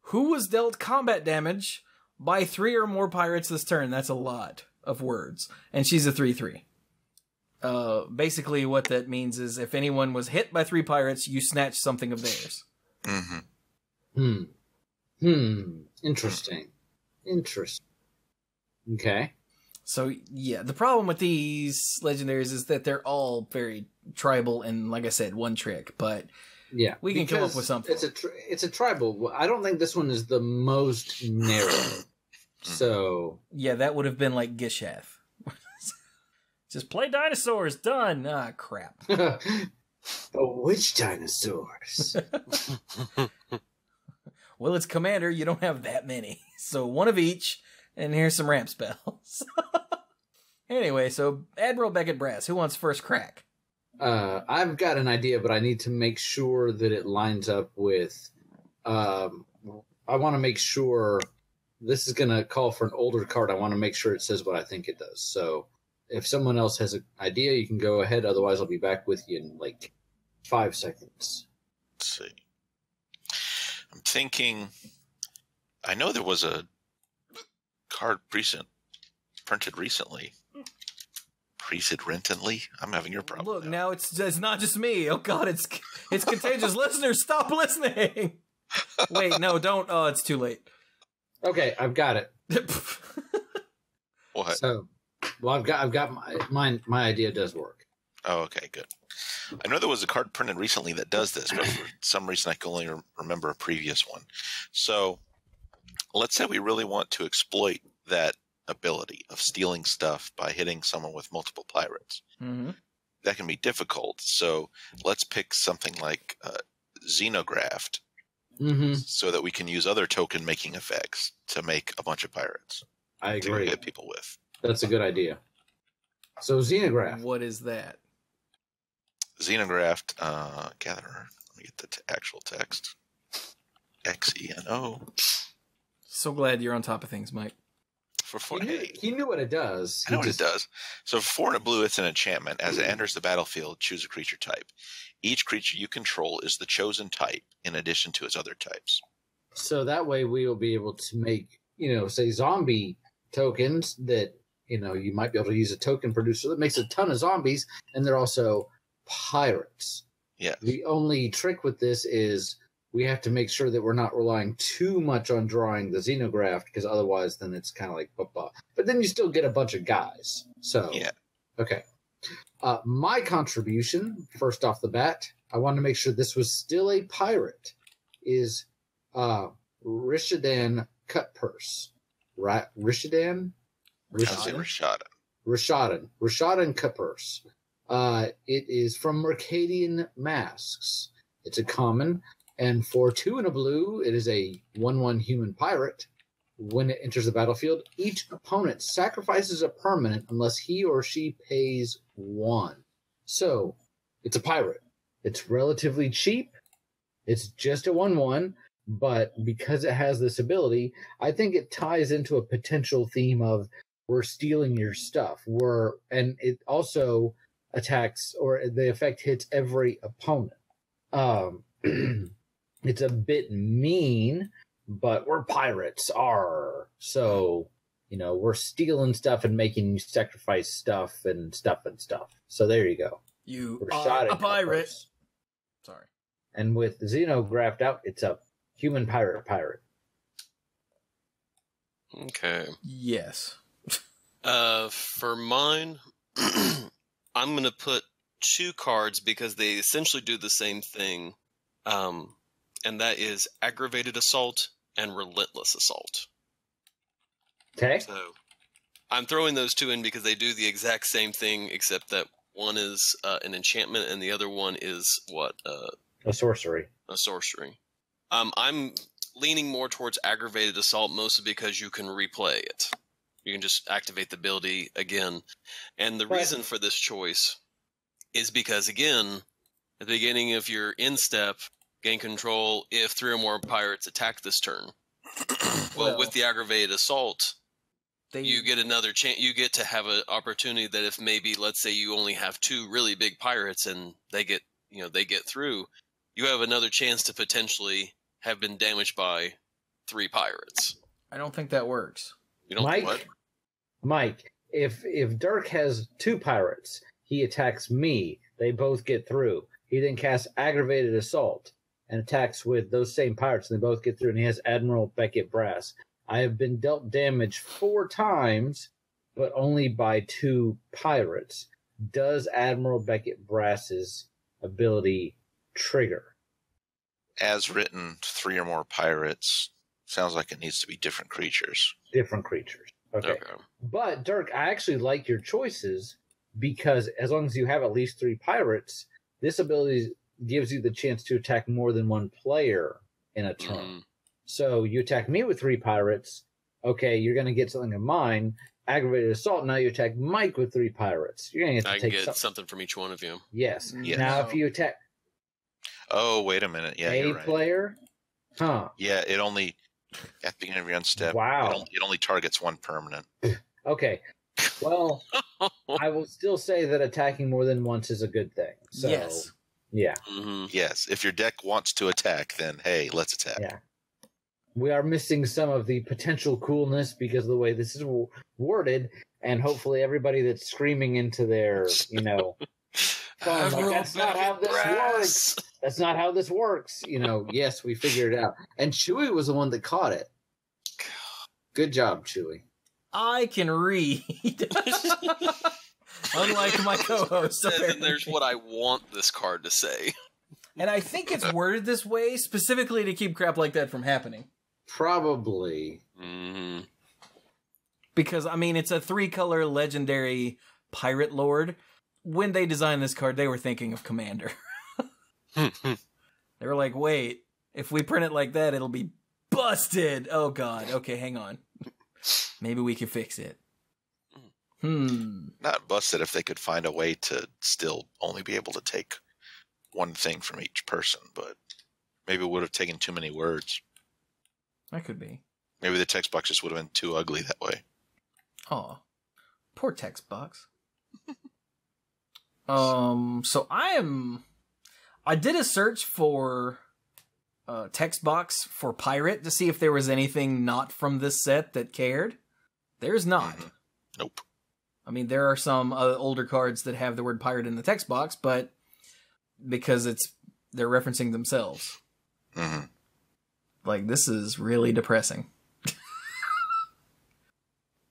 B: who was dealt combat damage by 3 or more pirates this turn. That's a lot of words. And she's a 3/3. Basically what that means is if anyone was hit by 3 pirates, you snatch something of theirs.
C: Mm-hmm.
A: Interesting. Okay.
B: So, yeah, the problem with these legendaries is that they're all very tribal and, like I said, one trick. But
A: Yeah,
B: we can come up with something.
A: It's a tribal. I don't think this one is the most narrow. So
B: yeah, that would have been like Gishath. Just play dinosaurs. Done. Ah, crap.
A: But which dinosaurs?
B: Well, it's Commander. You don't have that many, so one of each. And here's some ramp spells. Anyway, so Admiral Beckett Brass, who wants first crack?
A: I've got an idea, but I need to make sure that it lines up with... I want to make sure... This is going to call for an older card. I want to make sure it says what I think it does. So if someone else has an idea, you can go ahead. Otherwise, I'll be back with you in like 5 seconds.
C: Let's see. I'm thinking... I know there was a card printed recently. Recently? I'm having your problem.
B: Look, now it's not just me. Oh God, it's contagious. Listeners, stop listening. Wait, no, don't. Oh, it's too late.
A: Okay, I've got it.
C: What?
A: So, well, I've got my idea does work.
C: Oh, okay, good. I know there was a card printed recently that does this, but for some reason I can only remember a previous one. So, let's say we really want to exploit that ability of stealing stuff by hitting someone with multiple pirates.
B: Mm-hmm.
C: That can be difficult. So let's pick something like Xenographed, so that we can use other token making effects to make a bunch of pirates.
A: I agree.
C: To hit people with.
A: That's a good idea. So Xenograph.
B: What is that?
C: Xenographed gatherer. Let me get the actual text. XENO.
B: So glad you're on top of things, Mike.
C: For 4,
A: he knew what it does.
C: I know what it does. So for 4 and a blue, it's an enchantment. As it enters the battlefield, choose a creature type. Each creature you control is the chosen type in addition to its other types.
A: So that way we will be able to make, say zombie tokens that, you might be able to use a token producer that makes a ton of zombies, and they're also pirates.
C: Yeah.
A: The only trick with this is we have to make sure that we're not relying too much on drawing the Xenographed, because otherwise then it's kind of like, but then you still get a bunch of guys. So,
C: yeah. Okay.
A: My contribution, first off the bat, I wanted to make sure this was still a pirate, is Rishadan Cutpurse. Right? Rishadan Cutpurse. It is from Mercadian Masks. It's a common. And for 2 and a blue, it is a 1/1 human pirate. When it enters the battlefield, each opponent sacrifices a permanent unless he or she pays 1. So, it's a pirate. It's relatively cheap. It's just a 1/1, but because it has this ability, I think it ties into a potential theme of we're stealing your stuff. And it also attacks, or the effect hits every opponent. It's a bit mean, but we're pirates, so, we're stealing stuff and making you sacrifice stuff and stuff. So there you go.
B: You are a pirate. Sorry.
A: And with Xenographed out, it's a human pirate.
D: Okay.
B: Yes.
D: For mine, I'm going to put 2 cards because they essentially do the same thing. And that is Aggravated Assault and Relentless Assault.
A: Okay.
D: So I'm throwing those 2 in because they do the exact same thing, except that one is an enchantment and the other one is what?
A: A sorcery.
D: A sorcery. I'm leaning more towards Aggravated Assault, mostly because you can replay it. You can just activate the ability again. And the reason for this choice is because, again, at the beginning of your in-step, gain control if 3 or more pirates attack this turn. Well, with the Aggravated Assault, you get another chance. You get to have an opportunity that if maybe, let's say, you only have 2 really big pirates and they get through, you have another chance to potentially have been damaged by 3 pirates.
B: I don't think that works.
D: You don't think what?
A: Mike, if Dirk has 2 pirates, he attacks me. They both get through. He then casts Aggravated Assault and attacks with those same pirates, and they both get through, and he has Admiral Beckett Brass. I have been dealt damage 4 times, but only by 2 pirates. Does Admiral Beckett Brass's ability trigger?
C: As written, 3 or more pirates. Sounds like it needs to be different creatures.
A: Different creatures. Okay. But, Dirk, I actually like your choices because as long as you have at least 3 pirates, this ability gives you the chance to attack more than one player in a turn. Mm-hmm. So you attack me with 3 pirates. Okay, you're going to get something of mine. Aggravated assault. Now you attack Mike with 3 pirates. You're going to get to take
D: something from each one of you.
A: Yes. Now if you attack...
C: Oh, wait a minute. Yeah,
A: a
C: you're right.
A: player? Huh.
C: Yeah, it only... At the beginning of your end step, it only targets 1 permanent.
A: Okay. Well, I will still say that attacking more than once is a good thing. So,
B: yes.
A: Yeah.
C: Mm-hmm. Yes. If your deck wants to attack, then hey, let's attack.
A: Yeah. We are missing some of the potential coolness because of the way this is worded, and hopefully everybody that's screaming into their, phone, like, that's not how this works. That's not how this works. Yes, we figured it out. And Chewy was the one that caught it. Good job, Chewy.
B: I can read. Unlike my co-host.
D: And there's what I want this card to say.
B: And I think it's worded this way specifically to keep crap like that from happening.
A: Probably.
D: Mm-hmm.
B: Because, it's a 3-color legendary pirate lord. When they designed this card, they were thinking of Commander. They were like, wait, if we print it like that, it'll be busted. Oh, God. Okay, hang on. Maybe we can fix it.
C: Not busted if they could find a way to still only be able to take 1 thing from each person, but maybe it would have taken too many words.
B: That could be.
C: Maybe the text box just would have been too ugly that way.
B: Oh, poor text box. So I did a search for text box for pirate to see if there was anything not from this set that cared. There's not.
C: Mm-hmm. Nope.
B: There are some older cards that have the word pirate in the text box, but because they're referencing themselves.
C: Mm-hmm.
B: Like, this is really depressing.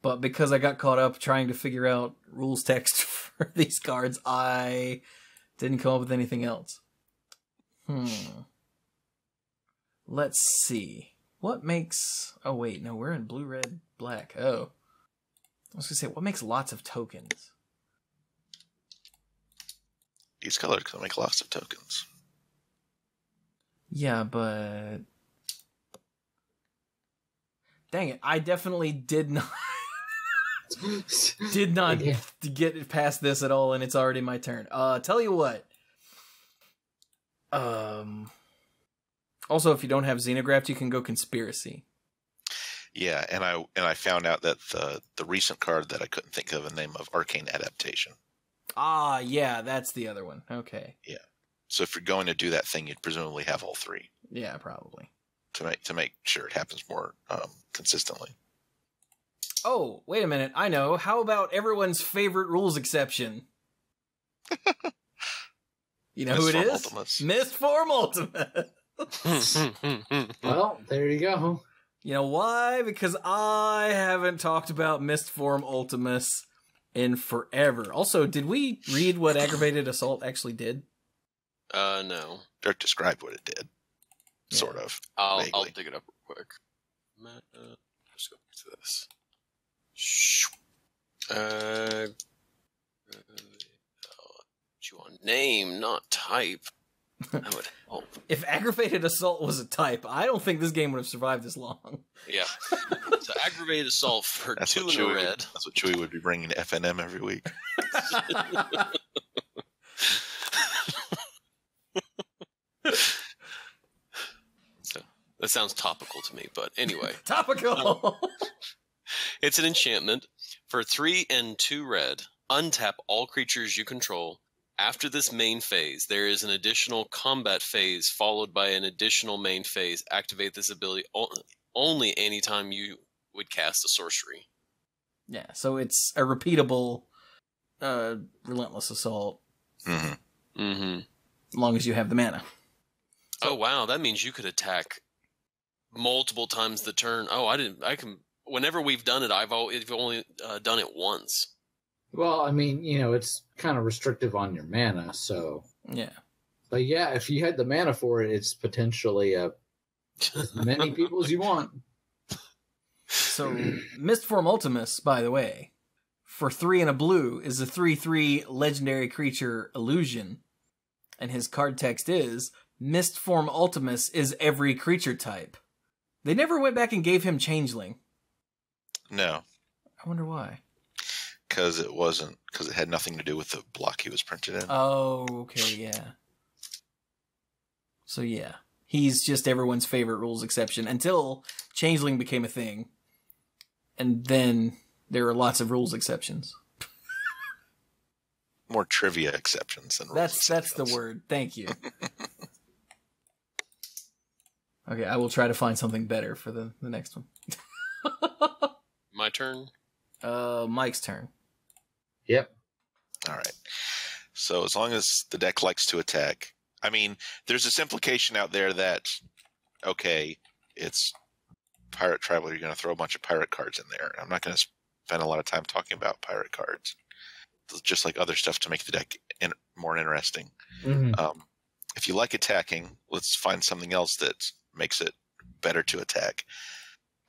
B: But because I got caught up trying to figure out rules text for these cards, I didn't come up with anything else. Let's see. What makes... Oh, wait. No, we're in blue, red, black. Oh. I was going to say, what makes lots of tokens?
C: Each color can make lots of tokens.
B: Yeah, but... Dang it. I definitely did not... get past this at all, and it's already my turn. Tell you what. Also, if you don't have Xenographed, you can go Conspiracy.
C: Yeah, and I found out that the recent card that I couldn't think of the name of, Arcane Adaptation.
B: Ah, yeah, that's the other one. Okay.
C: Yeah. So if you're going to do that thing, you'd presumably have all 3.
B: Yeah, probably.
C: To make sure it happens more consistently.
B: Oh, wait a minute. I know. How about everyone's favorite rules exception? You know who it is?
C: Ultimates.
B: Mistform Ultimate.
A: Well, there you go.
B: You know why? Because I haven't talked about Mistform Ultimus in forever. Also, did we read what Aggravated Assault actually did?
D: No.
C: Dirk described what it did. Yeah. Sort of.
D: I'll dig it up real quick. Let's go back to this. You want name, not type. That would help.
B: If Aggravated Assault was a type, I don't think this game would have survived this long.
D: Yeah. So Aggravated Assault for 2 in a red.
C: That's what Chewy would be bringing to FNM every week.
D: So, that sounds topical to me, but anyway.
B: Topical!
D: It's an enchantment. For 3 and 2 red, untap all creatures you control. After this main phase, there is an additional combat phase followed by an additional main phase. Activate this ability only anytime you would cast a sorcery.
B: Yeah, so it's a repeatable Relentless Assault.
C: Mm-hmm.
D: Mm-hmm.
B: As long as you have the mana.
D: Oh, wow, that means you could attack multiple times the turn. Oh, I can... Whenever we've done it, I've only done it once.
A: Well, I mean, it's kind of restrictive on your mana, so...
B: Yeah.
A: But yeah, if you had the mana for it, it's potentially as many people as you want.
B: So, Mistform Ultimus, by the way, for 3 and a blue, is a 3/3 legendary creature illusion. And his card text is, Mistform Ultimus is every creature type. They never went back and gave him Changeling.
C: No.
B: I wonder why.
C: Because it had nothing to do with the block he was printed in.
B: Oh, okay, yeah. So yeah, he's just everyone's favorite rules exception until Changeling became a thing. And then there are lots of rules exceptions.
C: More trivia exceptions than rules exceptions.
B: That's the word. Thank you. Okay, I will try to find something better for the next one.
D: My turn?
B: Mike's turn.
A: Yep.
C: All right. So as long as the deck likes to attack, I mean, there's this implication out there that, okay, it's Pirate Tribal, you're going to throw a bunch of pirate cards in there. I'm not going to spend a lot of time talking about pirate cards. It's just like other stuff to make the deck more interesting.
A: Mm-hmm.
C: If you like attacking, let's find something else that makes it better to attack.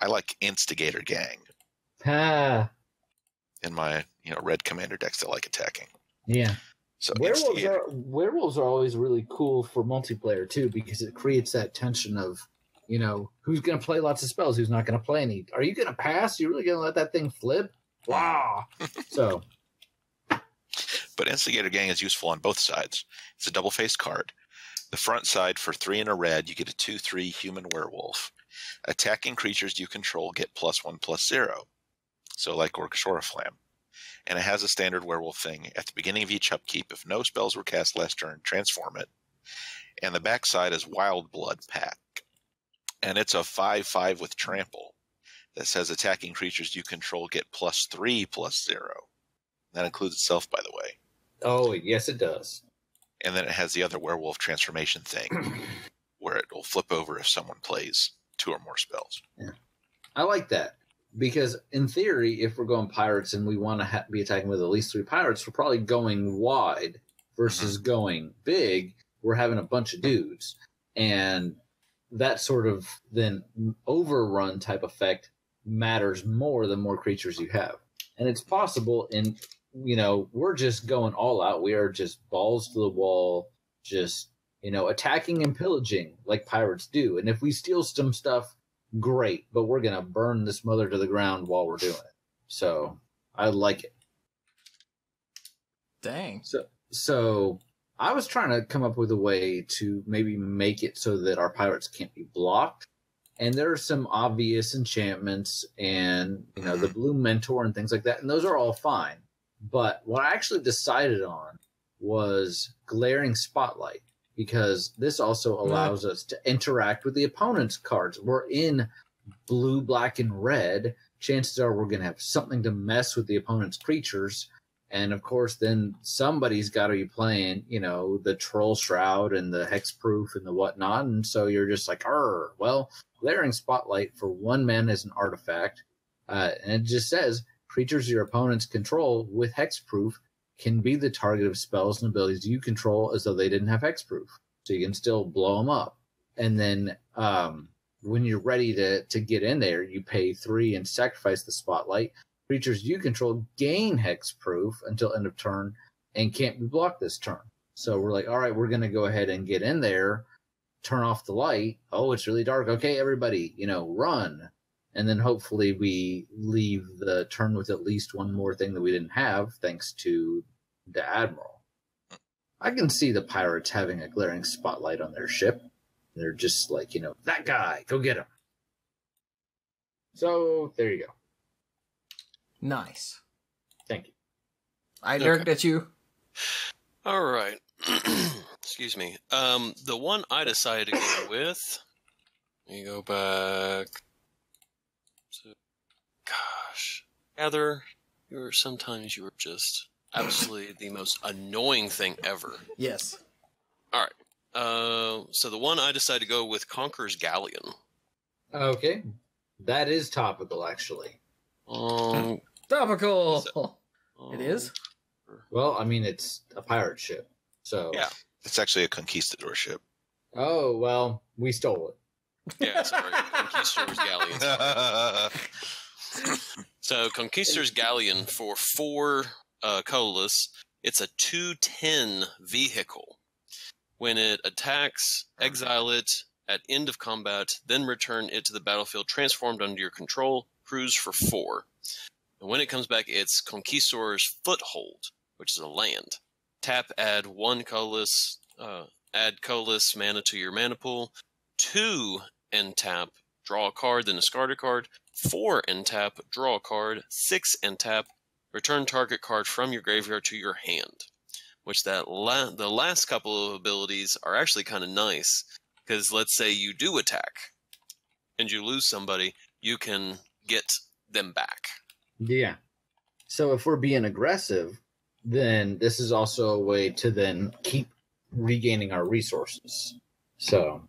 C: I like Instigator Gang. In my red commander decks that like attacking.
A: Yeah.
C: So
A: werewolves are always really cool for multiplayer too, because it creates that tension of, who's going to play lots of spells, who's not going to play any. Are you going to pass? You really going to let that thing flip? Wow. So.
C: But Instigator Gang is useful on both sides. It's a double-faced card. The front side, for 3 and a red, you get a 2/3 human werewolf. Attacking creatures you control get +1/+0. So like Orcashora Flam. And it has a standard werewolf thing. At the beginning of each upkeep, if no spells were cast last turn, transform it. And the backside is Wild Blood Pack. And it's a 5/5 with trample that says attacking creatures you control get +3/+0. That includes itself, by the way.
A: Oh, yes, it does.
C: And then it has the other werewolf transformation thing where it will flip over if someone plays 2 or more spells.
A: Yeah. I like that. Because in theory, if we're going pirates and we want to be attacking with at least 3 pirates, we're probably going wide versus going big. We're having a bunch of dudes. And that sort of then overrun type effect matters more the more creatures you have. And it's possible in, we're just going all out. We are just balls to the wall, just, attacking and pillaging like pirates do. And if we steal some stuff, great, but we're going to burn this mother to the ground while we're doing it. So I like it.
B: Dang.
A: So I was trying to come up with a way to maybe make it so that our pirates can't be blocked. And there are some obvious enchantments and, the Blue Mentor and things like that. And those are all fine. But what I actually decided on was Glaring Spotlight, because this also allows us to interact with the opponent's cards. We're in blue, black, and red. Chances are we're going to have something to mess with the opponent's creatures. And, of course, then somebody's got to be playing, the Troll Shroud and the Hexproof and the whatnot. And so you're just like, well, Glaring Spotlight for 1 mana is an artifact. And it just says, creatures your opponents control with Hexproof can be the target of spells and abilities you control as though they didn't have Hexproof. So you can still blow them up. And then when you're ready to get in there, you pay 3 and sacrifice the Spotlight. Creatures you control gain Hexproof until end of turn and can't be blocked this turn. So we're like, all right, we're going to go ahead and get in there, turn off the light. Oh, it's really dark. Okay, everybody, run. And then hopefully we leave the turn with at least 1 more thing that we didn't have, thanks to the Admiral. I can see the pirates having a Glaring Spotlight on their ship. They're just like, that guy, go get him. So there you go.
B: Nice.
A: Thank you.
B: I dirked at you.
D: All right. Excuse me. The one I decided to go with. Let me go back. Gosh, Heather, sometimes you were just absolutely the most annoying thing ever.
B: Yes.
D: All right. So the one I decided to go with Conqueror's Galleon.
A: Okay, that is topical, actually.
B: Topical. It is.
A: Well, I mean, it's a pirate ship, so
D: yeah.
C: It's actually a conquistador ship.
A: Oh, well, we stole it.
D: Yeah, sorry. Conquistador's Galleon. So, Conquistador's Galleon for 4 colorless. It's a 2/10 vehicle. When it attacks, exile it at end of combat, then return it to the battlefield transformed under your control. Cruise for 4. And when it comes back, it's Conquistador's Foothold, which is a land. Tap, add 1 colorless, add colorless mana to your mana pool. 2 and tap, draw a card, then discard a card. 4 and tap, draw a card. 6 and tap, return target card from your graveyard to your hand. Which the last couple of abilities are actually kind of nice, because let's say you do attack and you lose somebody, you can get them back.
A: Yeah. So if we're being aggressive, then this is also a way to then keep regaining our resources. So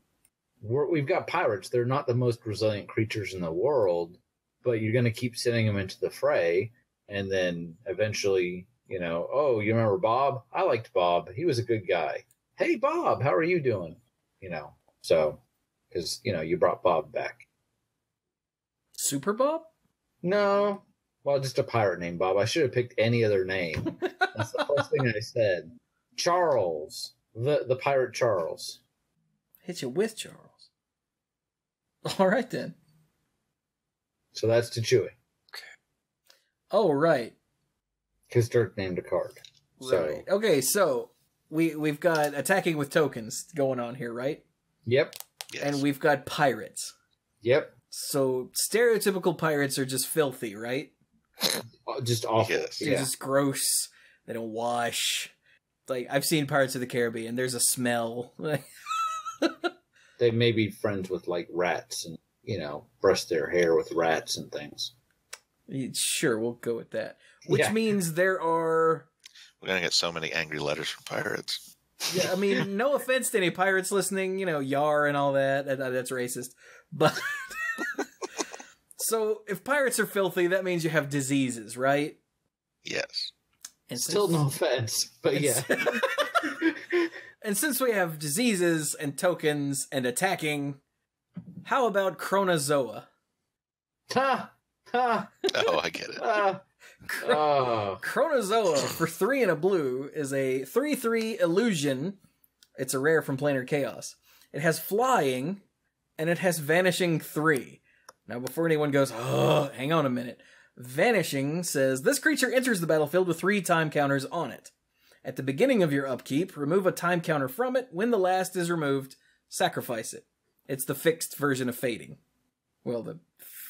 A: we've got pirates. They're not the most resilient creatures in the world, but you're going to keep sending them into the fray, and then eventually, you know, oh, you remember Bob? I liked Bob. He was a good guy. Hey, Bob, how are you doing? You know, so, because, you know, you brought Bob back.
B: Super Bob?
A: No. Well, just a pirate named Bob. I should have picked any other name. That's the first thing I said. Charles. The pirate Charles.
B: Hit you with Charles. All right, then.
A: So that's to Chewie.
B: Oh, right.
A: Because Dirk named a card.
B: Right. So. Okay, so we've got attacking with tokens going on here, right?
A: Yep.
C: Yes.
B: And we've got pirates.
A: Yep.
B: So stereotypical pirates are just filthy, right?
A: Just awful.
C: Yes.
B: They're just gross. They don't wash. Like, I've seen Pirates of the Caribbean. There's a smell.
A: They may be friends with, like, rats and, you know, brush their hair with rats and things.
B: Sure, we'll go with that. Which means there are...
C: We're going to get so many angry letters from pirates.
B: Yeah, I mean, no offense to any pirates listening, you know, yar and all that. That's racist. But... So, if pirates are filthy, that means you have diseases, right?
C: Yes.
B: And
A: still no offense, but yeah.
B: And since we have diseases and tokens and attacking, how about Chronozoa?
A: Ha! Ha!
C: Oh, I get it.
B: Chronozoa, for 3 and a blue, is a 3/3 illusion. It's a rare from Planar Chaos. It has flying, and it has vanishing 3. Now, before anyone goes, oh, hang on a minute. Vanishing says, this creature enters the battlefield with 3 time counters on it. At the beginning of your upkeep, remove a time counter from it. When the last is removed, sacrifice it. It's the fixed version of fading. Well, the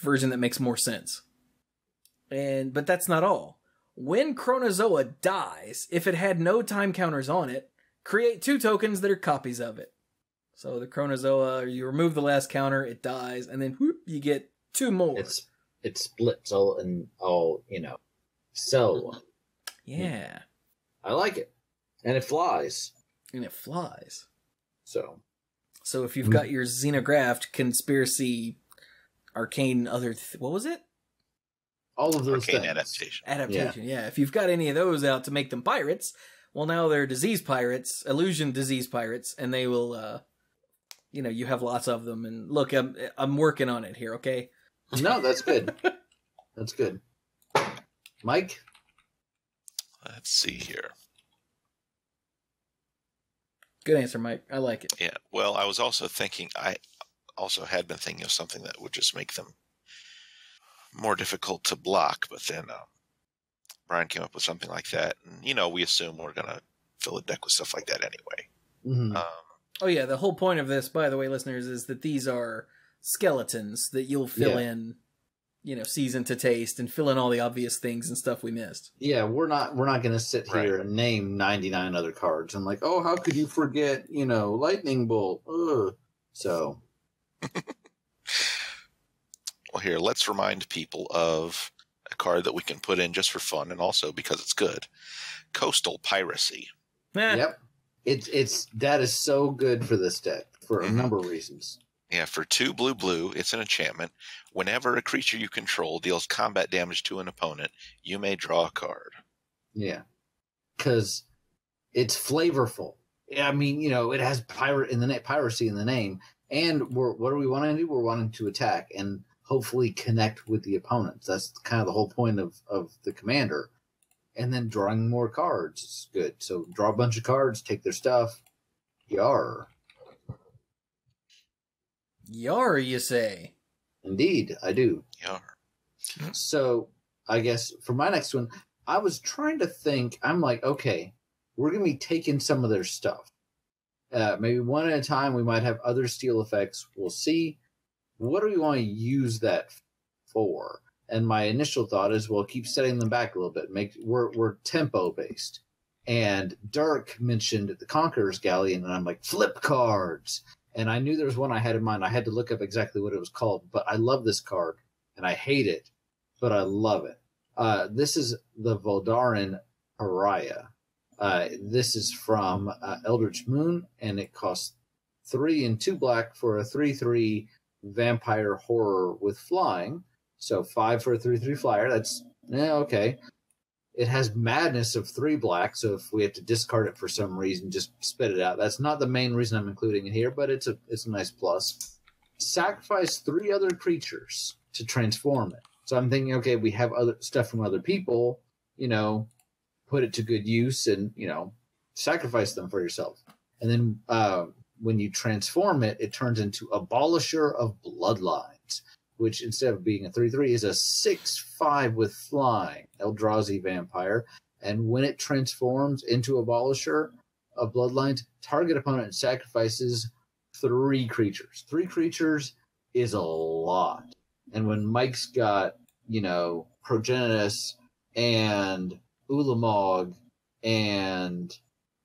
B: version that makes more sense. But that's not all. When Chronozoa dies, if it had no time counters on it, create 2 tokens that are copies of it. So the Chronozoa, you remove the last counter, it dies, and then whoop, you get 2 more.
A: It splits all, you know, cell one.
B: Yeah.
A: I like it. And it flies. So
B: if you've got your Xenographed, Conspiracy, Arcane, what was it?
A: All of those
C: Arcane
A: things.
B: Adaptation, yeah. If you've got any of those out to make them pirates, well, now they're disease pirates, illusion disease pirates, and they will, you know, you have lots of them. And look, I'm working on it here, okay?
A: No, that's good. That's good. Mike?
C: Let's see here.
B: Good answer, Mike. I like it.
C: Yeah. Well, I was also thinking, I also had been thinking of something that would just make them more difficult to block, but then Brian came up with something like that. And, you know, we assume we're going to fill a deck with stuff like that anyway.
A: Mm-hmm.
B: Oh, yeah. The whole point of this, by the way, listeners, is that these are skeletons that you'll fill in, you know, season to taste and fill in all the obvious things and stuff we missed.
A: Yeah, we're not going to sit here and name 99 other cards and like, oh, how could you forget, you know, Lightning Bolt? Ugh. So.
C: Well, here, let's remind people of a card that we can put in just for fun and also because it's good. Coastal Piracy.
A: Yep. That is so good for this deck for a number of reasons.
C: Yeah, for 2 blue, it's an enchantment. Whenever a creature you control deals combat damage to an opponent, you may draw a card.
A: Yeah. Because it's flavorful. I mean, it has piracy in the name. And what do we want to do? We're wanting to attack and hopefully connect with the opponents. That's kind of the whole point of the commander. And then drawing more cards is good. So draw a bunch of cards, take their stuff. Yar.
B: Yar, you say?
A: Indeed, I do.
C: Yar.
A: So I guess for my next one, I was trying to think. I'm like, okay, we're going to be taking some of their stuff. Maybe one at a time. We might have other steel effects. We'll see. What do we want to use that for? And my initial thought is, well, keep setting them back a little bit. We're tempo based. And Dirk mentioned the Conqueror's Galleon, and I'm like, flip cards. And I knew there was one I had in mind. I had to look up exactly what it was called, but I love this card, and I hate it, but I love it. This is the Voldaren Pariah. This is from Eldritch Moon, and it costs 3 and 2 black for a 3/3 vampire horror with flying. So 5 for a 3/3 flyer. That's okay. It has madness of 3 black, so if we have to discard it for some reason, just spit it out. That's not the main reason I'm including it here, but it's a nice plus. Sacrifice 3 other creatures to transform it. So I'm thinking, okay, we have other stuff from other people, put it to good use and, sacrifice them for yourself. And then when you transform it, it turns into Abolisher of Bloodlines, which instead of being a 3/3 is a 6/5 with flying, Eldrazi vampire. And when it transforms into Abolisher of Bloodlines, target opponent sacrifices 3 creatures. 3 creatures is a lot. And when Mike's got, Progenitus and Ulamog and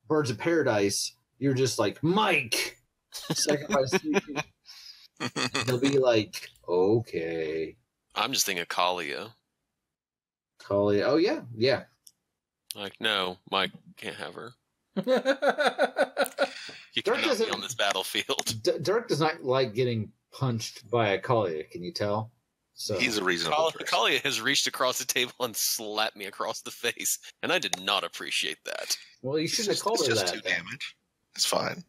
A: Birds of Paradise, you're just like, Mike! Sacrifice 3 creatures. They'll be like, okay.
D: I'm just thinking Kalia.
A: Kalia. Oh, yeah.
D: Like, no, Mike can't have her. He
A: Dirk
D: cannot be on this battlefield.
A: Dirk does not like getting punched by a Kalia, can you tell? So
C: he's a reasonable person.
D: Kalia has reached across the table and slapped me across the face, and I did not appreciate that.
A: Well, you shouldn't have called her that.
C: It's just 2 damage. It's fine.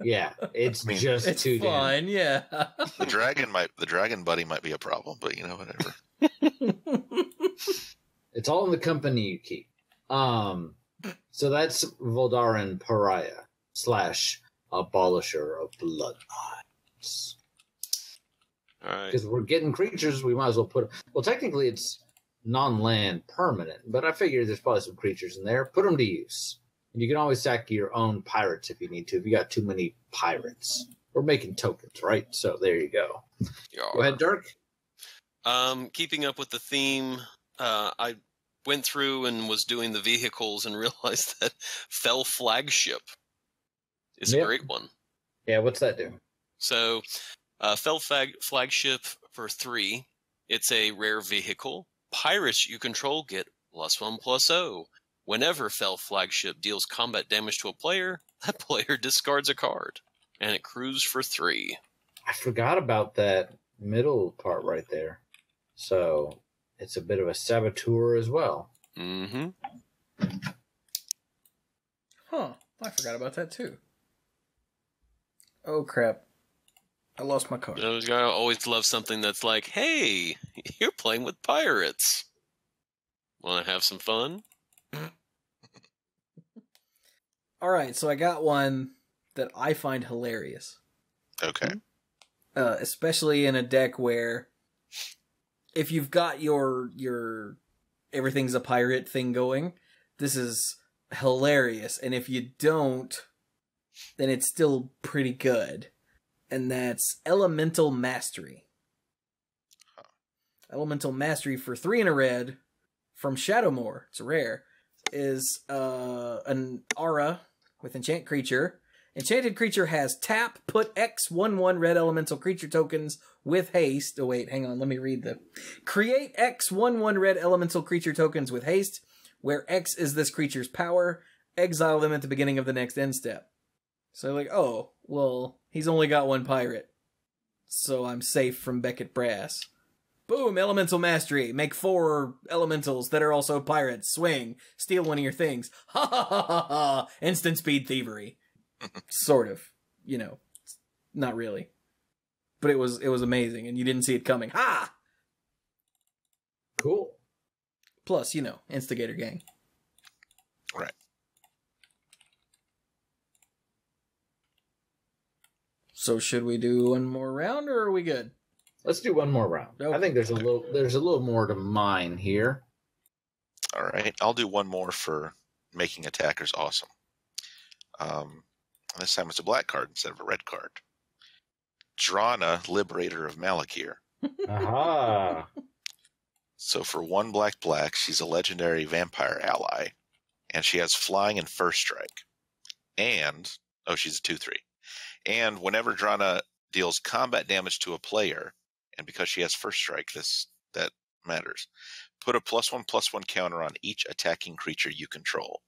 A: Yeah, it's just
B: it's
A: 2
B: fine,
A: damage.
B: Yeah.
C: The dragon buddy might be a problem, but whatever.
A: It's all in the company you keep. So that's Voldaren Pariah / Abolisher of Bloodlines.
D: All right.
A: Because we're getting creatures, we might as well put. Well, technically it's non-land permanent, but I figure there's probably some creatures in there. Put them to use. And you can always sack your own pirates if you need to. If you got too many pirates, we're making tokens, right? So there you go. Go ahead, Dirk.
D: Keeping up with the theme, I went through and was doing the vehicles and realized that Fell Flagship is a great one.
A: Yeah, what's that do?
D: So, Fell Flagship for 3. It's a rare vehicle. Pirates you control get +1/+0. Whenever Fell Flagship deals combat damage to a player, that player discards a card. And it crews for 3.
A: I forgot about that middle part right there. So it's a bit of a saboteur as well.
D: Mm-hmm.
B: Huh. I forgot about that too. Oh, crap. I lost my card.
D: I always love something that's like, hey, you're playing with pirates. Want to have some fun?
B: Alright, so I got one that I find hilarious.
C: Okay.
B: Especially in a deck where if you've got your everything's a pirate thing going, this is hilarious. And if you don't, then it's still pretty good. And that's Elemental Mastery. Elemental Mastery for 3 and a red from Shadowmoor. It's rare. Is an aura with enchant creature. Enchanted creature has tap, put X 1/1 red elemental creature tokens with haste. Oh wait, hang on, let me read the. Create X 1/1 red elemental creature tokens with haste, where X is this creature's power. Exile them at the beginning of the next end step. So like, oh, well, he's only got 1 pirate. So I'm safe from Beckett Brass. Boom, Elemental Mastery. Make 4 elementals that are also pirates. Swing. Steal one of your things. Ha ha ha ha ha. Instant speed thievery. Sort of. You know, not really. But it was amazing, and you didn't see it coming. Ha!
A: Cool.
B: Plus, you know, Instigator Gang.
C: Right.
B: So should we do one more round, or are we good?
A: Let's do one more round.
B: Okay.
A: I think there's a little more to mine here.
C: All right. I'll do one more for making attackers awesome. This time it's a black card instead of a red card. Drana, Liberator of Malakir.
A: Aha.
C: So for 1 black, she's a legendary vampire ally, and she has flying and first strike. And, she's a 2/3. And whenever Drana deals combat damage to a player, and because she has first strike, that matters, put a +1/+1 counter on each attacking creature you control.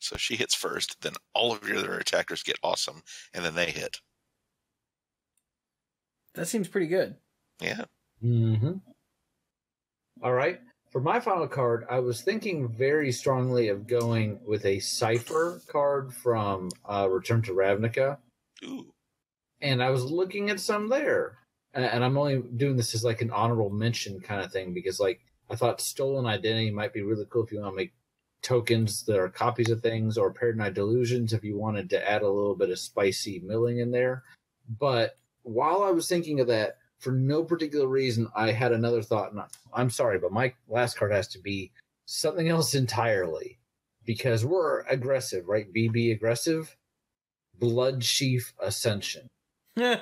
C: So she hits first, then all of your other attackers get awesome, and then they hit.
B: That seems pretty good.
C: Yeah.
A: Mm-hmm. All right. For my final card, I was thinking very strongly of going with a Cypher card from Return to Ravnica.
C: Ooh.
A: And I was looking at some there. And I'm only doing this as like an honorable mention kind of thing because like I thought Stolen Identity might be really cool if you want to make tokens that are copies of things, or Paradigm Delusions if you wanted to add a little bit of spicy milling in there. But while I was thinking of that, for no particular reason, I had another thought. And I'm sorry, but my last card has to be something else entirely. Because we're aggressive, right? BB aggressive. Bloodsheaf Ascension.
B: Yeah.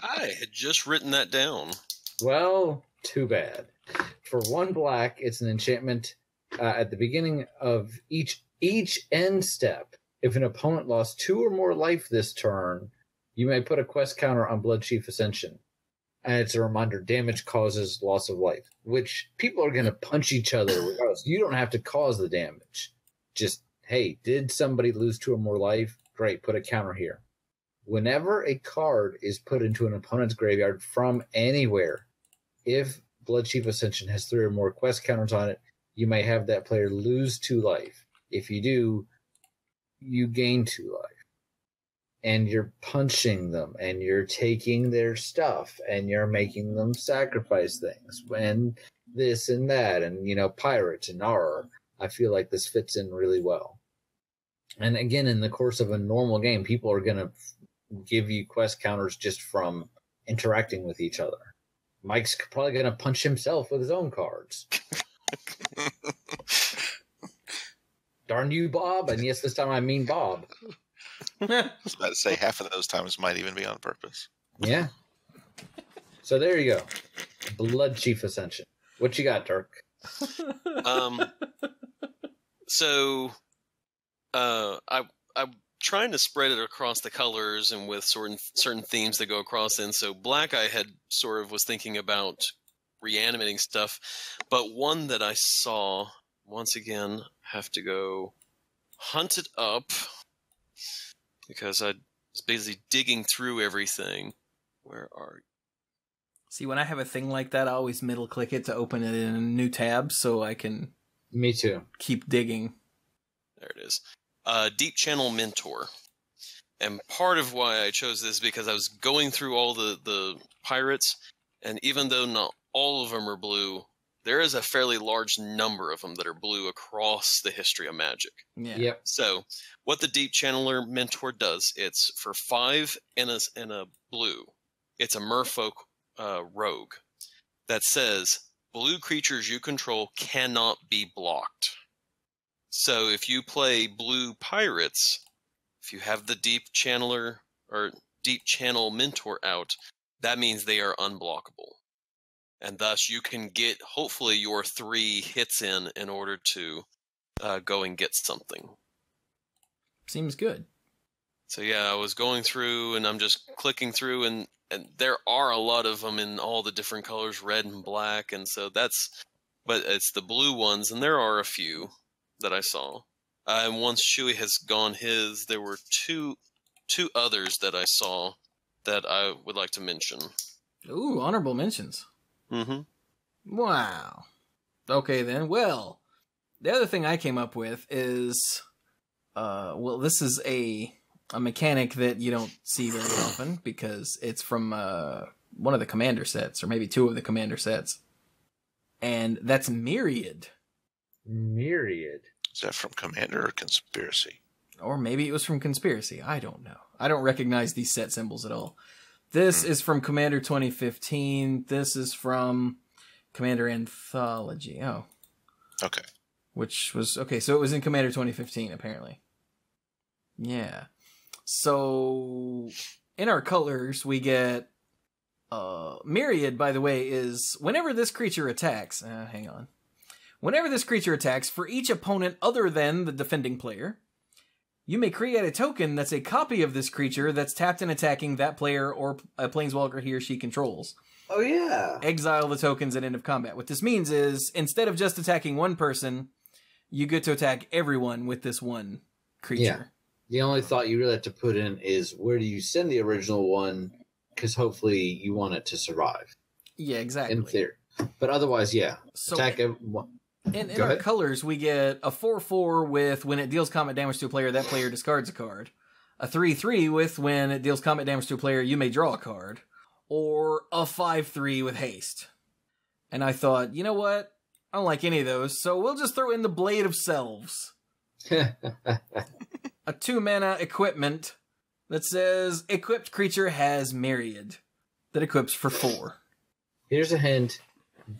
D: I had just written that down.
A: Well, too bad. For 1 black, it's an enchantment at the beginning of each end step. If an opponent lost 2 or more life this turn, you may put a quest counter on Bloodsheaf Ascension. And it's a reminder, damage causes loss of life. Which people are going to punch each other regardless. You don't have to cause the damage. Just, hey, did somebody lose 2 or more life? Great, put a counter here. Whenever a card is put into an opponent's graveyard from anywhere, if Bloodsheaf Ascension has 3 or more quest counters on it, you may have that player lose 2 life. If you do, you gain 2 life. And you're punching them, and you're taking their stuff, and you're making them sacrifice things, and this and that, and, you know, pirates and I feel like this fits in really well. And again, in the course of a normal game, people are going to give you quest counters just from interacting with each other. Mike's probably going to punch himself with his own cards. Darn you, Bob. And yes, this time I mean Bob.
C: I was about to say half of those times might even be on purpose.
A: Yeah. So there you go. Bloodsheaf Ascension. What you got, Dirk?
D: I'm trying to spread it across the colors and with certain themes that go across. And so black, I had sort of was thinking about reanimating stuff, but one that I saw, once again, have to go hunt it up because I was busy digging through everything. Where are you?
B: See, when I have a thing like that, I always middle click it to open it in a new tab so I can.
A: Me too.
B: Keep digging.
D: There it is. Deep Channel Mentor. And part of why I chose this is because I was going through all the pirates, and even though not all of them are blue, there is a fairly large number of them that are blue across the history of Magic.
B: Yeah.
A: Yep.
D: So what the Deep Channeler Mentor does, it's for 5 and a blue. It's a merfolk rogue that says blue creatures you control cannot be blocked. So if you play blue pirates, if you have the Deep Channeler or Deep Channel Mentor out, that means they are unblockable. And thus you can get, hopefully, your 3 hits in order to go and get something.
B: Seems good.
D: So yeah, I was going through and I'm just clicking through and there are a lot of them in all the different colors, red and black. And so but it's the blue ones, and there are a few that I saw. And once Chewy has gone his, there were two others that I saw that I would like to mention.
B: Ooh, honorable mentions.
D: Mm-hmm.
B: Wow. Okay then. Well, the other thing I came up with is Well, this is a mechanic that you don't see very often because it's from one of the commander sets, or maybe two of the commander sets. And that's Myriad.
A: Myriad.
C: Is that from Commander or Conspiracy?
B: Or maybe it was from Conspiracy. I don't know. I don't recognize these set symbols at all. This is from Commander 2015. This is from Commander Anthology. Oh.
C: Okay.
B: Which was... Okay, so it was in Commander 2015, apparently. Yeah. So, in our colors, we get... Myriad, by the way, is whenever this creature attacks... hang on. Whenever this creature attacks, for each opponent other than the defending player, you may create a token that's a copy of this creature that's tapped and attacking that player or a planeswalker he or she controls.
A: Oh, yeah.
B: Exile the tokens at end of combat. What this means is, instead of just attacking one person, you get to attack everyone with this one creature.
A: Yeah. The only thought you really have to put in is, where do you send the original one? Because hopefully you want it to survive.
B: Yeah, exactly.
A: In theory. But otherwise, yeah.
B: So
A: attack everyone.
B: In our colors, we get a 4/4 with when it deals combat damage to a player, that player discards a card. A 3/3 with when it deals combat damage to a player, you may draw a card. Or a 5/3 with haste. And I thought, you know what? I don't like any of those, so we'll just throw in the Blade of Selves. A 2-mana equipment that says, equipped creature has Myriad. That equips for 4.
A: Here's a hint.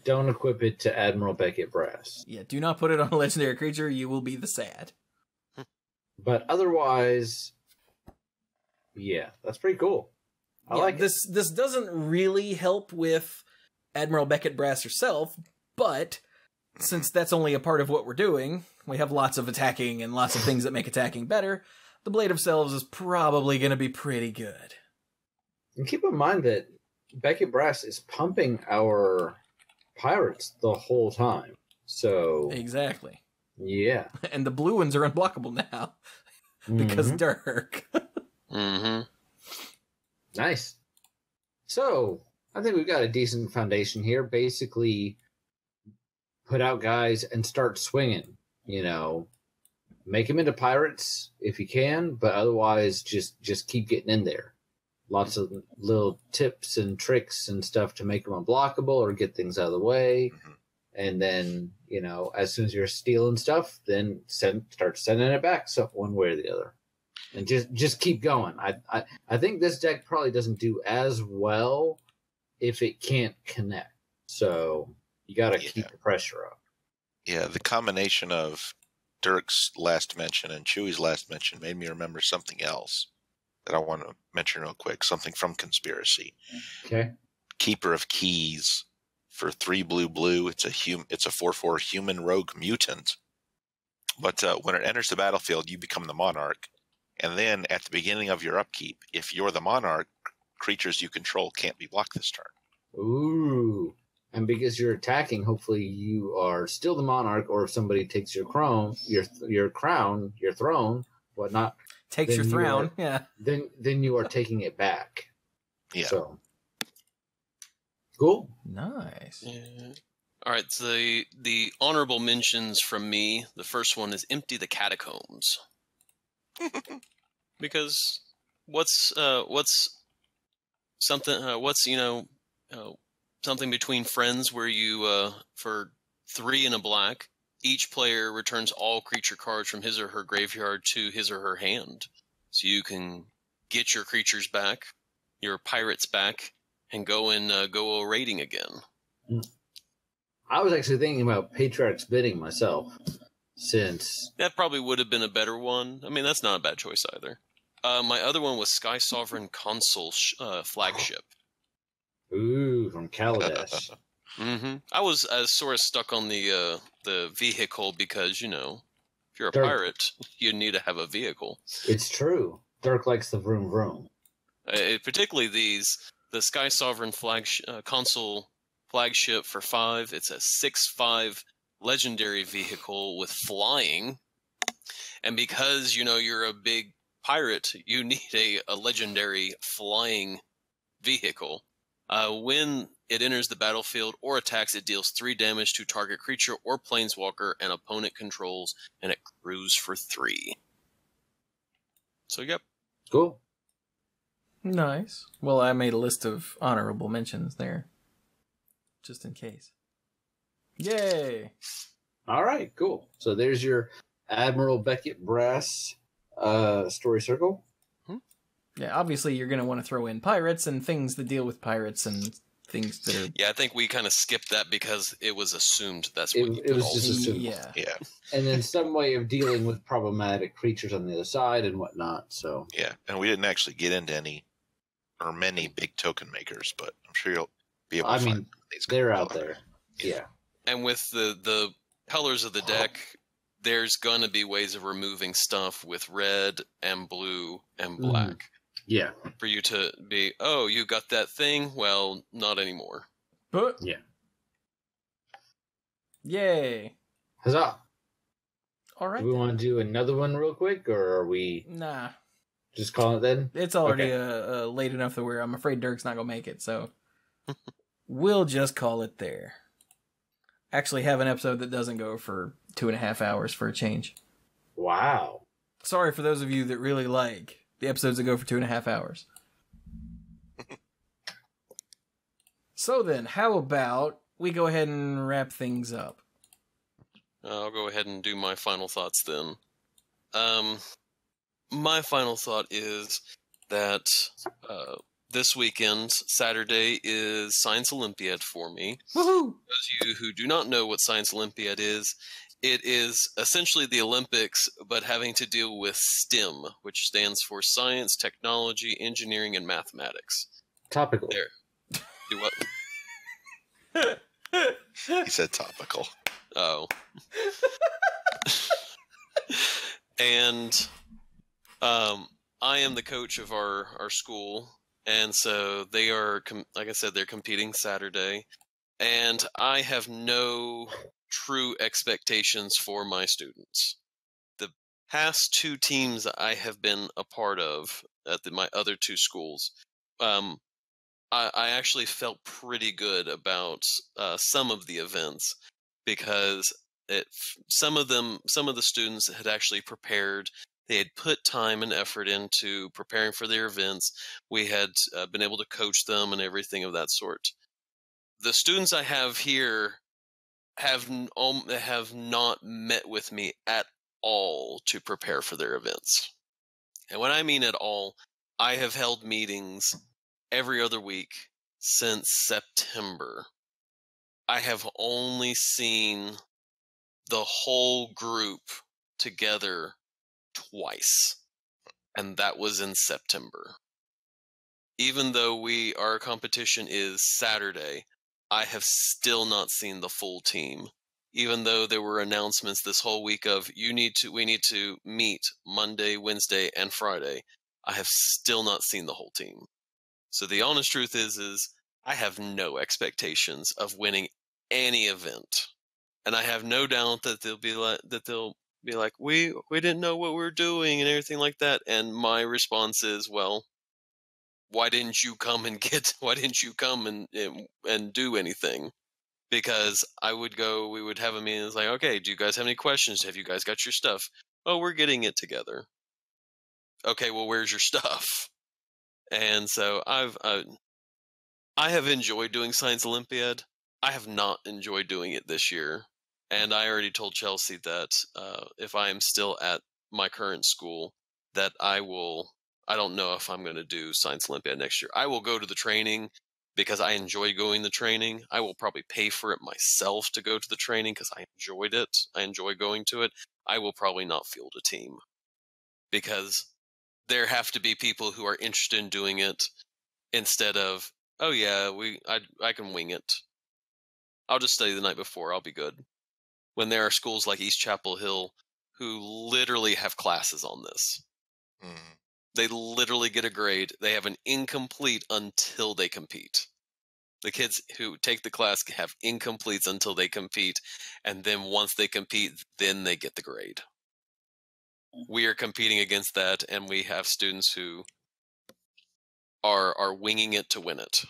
A: Don't equip it to Admiral Beckett Brass.
B: Yeah, do not put it on a legendary creature. You will be the sad.
A: But otherwise, yeah, that's pretty cool. I like
B: this. This doesn't really help with Admiral Beckett Brass herself, but since that's only a part of what we're doing, we have lots of attacking and lots of things that make attacking better. The Blade of Selves is probably going to be pretty good.
A: And keep in mind that Beckett Brass is pumping our pirates the whole time. So
B: exactly.
A: Yeah.
B: And the blue ones are unblockable now because Dirk.
A: Nice. So I think we've got a decent foundation here. Basically, put out guys and start swinging. You know, make them into pirates if you can, but otherwise just keep getting in there. Lots of little tips and tricks and stuff to make them unblockable or get things out of the way. And then, you know, as soon as you're stealing stuff, then start sending it back, so one way or the other. And just keep going. I think this deck probably doesn't do as well if it can't connect. So you got to keep the pressure up.
C: Yeah, the combination of Dirk's last mention and Chewy's last mention made me remember something else that I want to mention real quick. Something from Conspiracy.
A: Okay.
C: Keeper of Keys for 3 blue. It's a 4/4 human rogue mutant. But when it enters the battlefield, you become the monarch. And then at the beginning of your upkeep, if you're the monarch, creatures you control can't be blocked this turn.
A: Ooh. And because you're attacking, hopefully you are still the monarch, or if somebody takes your crown, your throne, whatnot.
B: Takes your throne, yeah.
A: Then you are taking it back.
C: Yeah.
A: So cool.
B: Nice.
D: Yeah. All right, so the honorable mentions from me. The first one is Empty the Catacombs. Because what's something something between friends where you for 3 and a black, each player returns all creature cards from his or her graveyard to his or her hand. So you can get your creatures back, your pirates back, and go a raiding again.
A: I was actually thinking about Patriarch's Bidding myself, since
D: that probably would have been a better one. I mean, that's not a bad choice either. My other one was Sky Sovereign Consul Flagship.
A: Ooh, from Kaladesh.
D: I was sort of stuck on the vehicle because, you know, if you're a pirate, you need to have a vehicle.
A: It's true. Dirk likes the vroom vroom.
D: Particularly the Sky Sovereign Consul Flagship for 5. It's a 6/5 legendary vehicle with flying. And because, you know, you're a big pirate, you need a legendary flying vehicle. When it enters the battlefield or attacks, it deals 3 damage to target creature or planeswalker an opponent controls, and it crews for 3. So, yep.
A: Cool.
B: Nice. Well, I made a list of honorable mentions there, just in case. Yay!
A: All right, cool. So there's your Admiral Beckett Brass story circle.
B: Yeah, obviously you're going to want to throw in pirates and things that deal with pirates and things that are...
D: Yeah, I think we kind of skipped that because it was assumed that's what
A: it was just assumed.
D: Yeah.
A: And then some way of dealing with problematic creatures on the other side and whatnot, so...
C: Yeah, and we didn't actually get into many big token makers, but I'm sure you'll be able to find these.
A: They're out there. Yeah.
D: And with the colors of the deck, there's going to be ways of removing stuff with red and blue and black.
A: Yeah.
D: For you to be, oh, you got that thing? Well, not anymore.
B: But
A: yeah.
B: Yay.
A: Huzzah.
B: All right.
A: Do we want to do another one real quick, or are we...
B: Nah.
A: Just call it then?
B: It's already late enough that I'm afraid Dirk's not going to make it, so we'll just call it there. Actually have an episode that doesn't go for 2.5 hours for a change.
A: Wow.
B: Sorry for those of you that really like the episodes that go for 2.5 hours. So then, how about we go ahead and wrap things up?
D: I'll go ahead and do my final thoughts then. My final thought is that this weekend, Saturday, is Science Olympiad for me.
B: Woohoo!
D: Those of you who do not know what Science Olympiad is, it is essentially the Olympics, but having to deal with STEM, which stands for Science, Technology, Engineering, and Mathematics.
A: Topical.
D: There. Do what?
C: He said topical.
D: Oh. And I am the coach of our school, and so they are, like I said, they're competing Saturday, and I have no true expectations for my students. The past 2 teams I have been a part of at my other 2 schools, I actually felt pretty good about some of the events because some of the students had actually prepared. They had put time and effort into preparing for their events. We had been able to coach them and everything of that sort. The students I have here have not met with me at all to prepare for their events. And when I mean at all, I have held meetings every other week since September. I have only seen the whole group together twice, and that was in September. Even though our competition is Saturday, I have still not seen the full team. Even though there were announcements this whole week of we need to meet Monday, Wednesday, and Friday, I have still not seen the whole team. So the honest truth is I have no expectations of winning any event, and I have no doubt that they'll be like, we didn't know what we were doing and everything like that. And my response is, well, why didn't you come and do anything? Because we would have a meeting. It's like, okay, do you guys have any questions? Have you guys got your stuff? Oh, we're getting it together. Okay, well, where's your stuff? And so I have enjoyed doing Science Olympiad. I have not enjoyed doing it this year. And I already told Chelsea that if I am still at my current school, that I don't know if I'm going to do Science Olympiad next year. I will go to the training because I enjoy going to the training. I will probably pay for it myself to go to the training because I enjoyed it. I enjoy going to it. I will probably not field a team because there have to be people who are interested in doing it instead of, oh yeah, I can wing it. I'll just study the night before. I'll be good. When there are schools like East Chapel Hill who literally have classes on this. Mm. They literally get a grade. They have an incomplete until they compete. The kids who take the class have incompletes until they compete, and then once they compete, then they get the grade. We are competing against that, and we have students who are winging it to win it.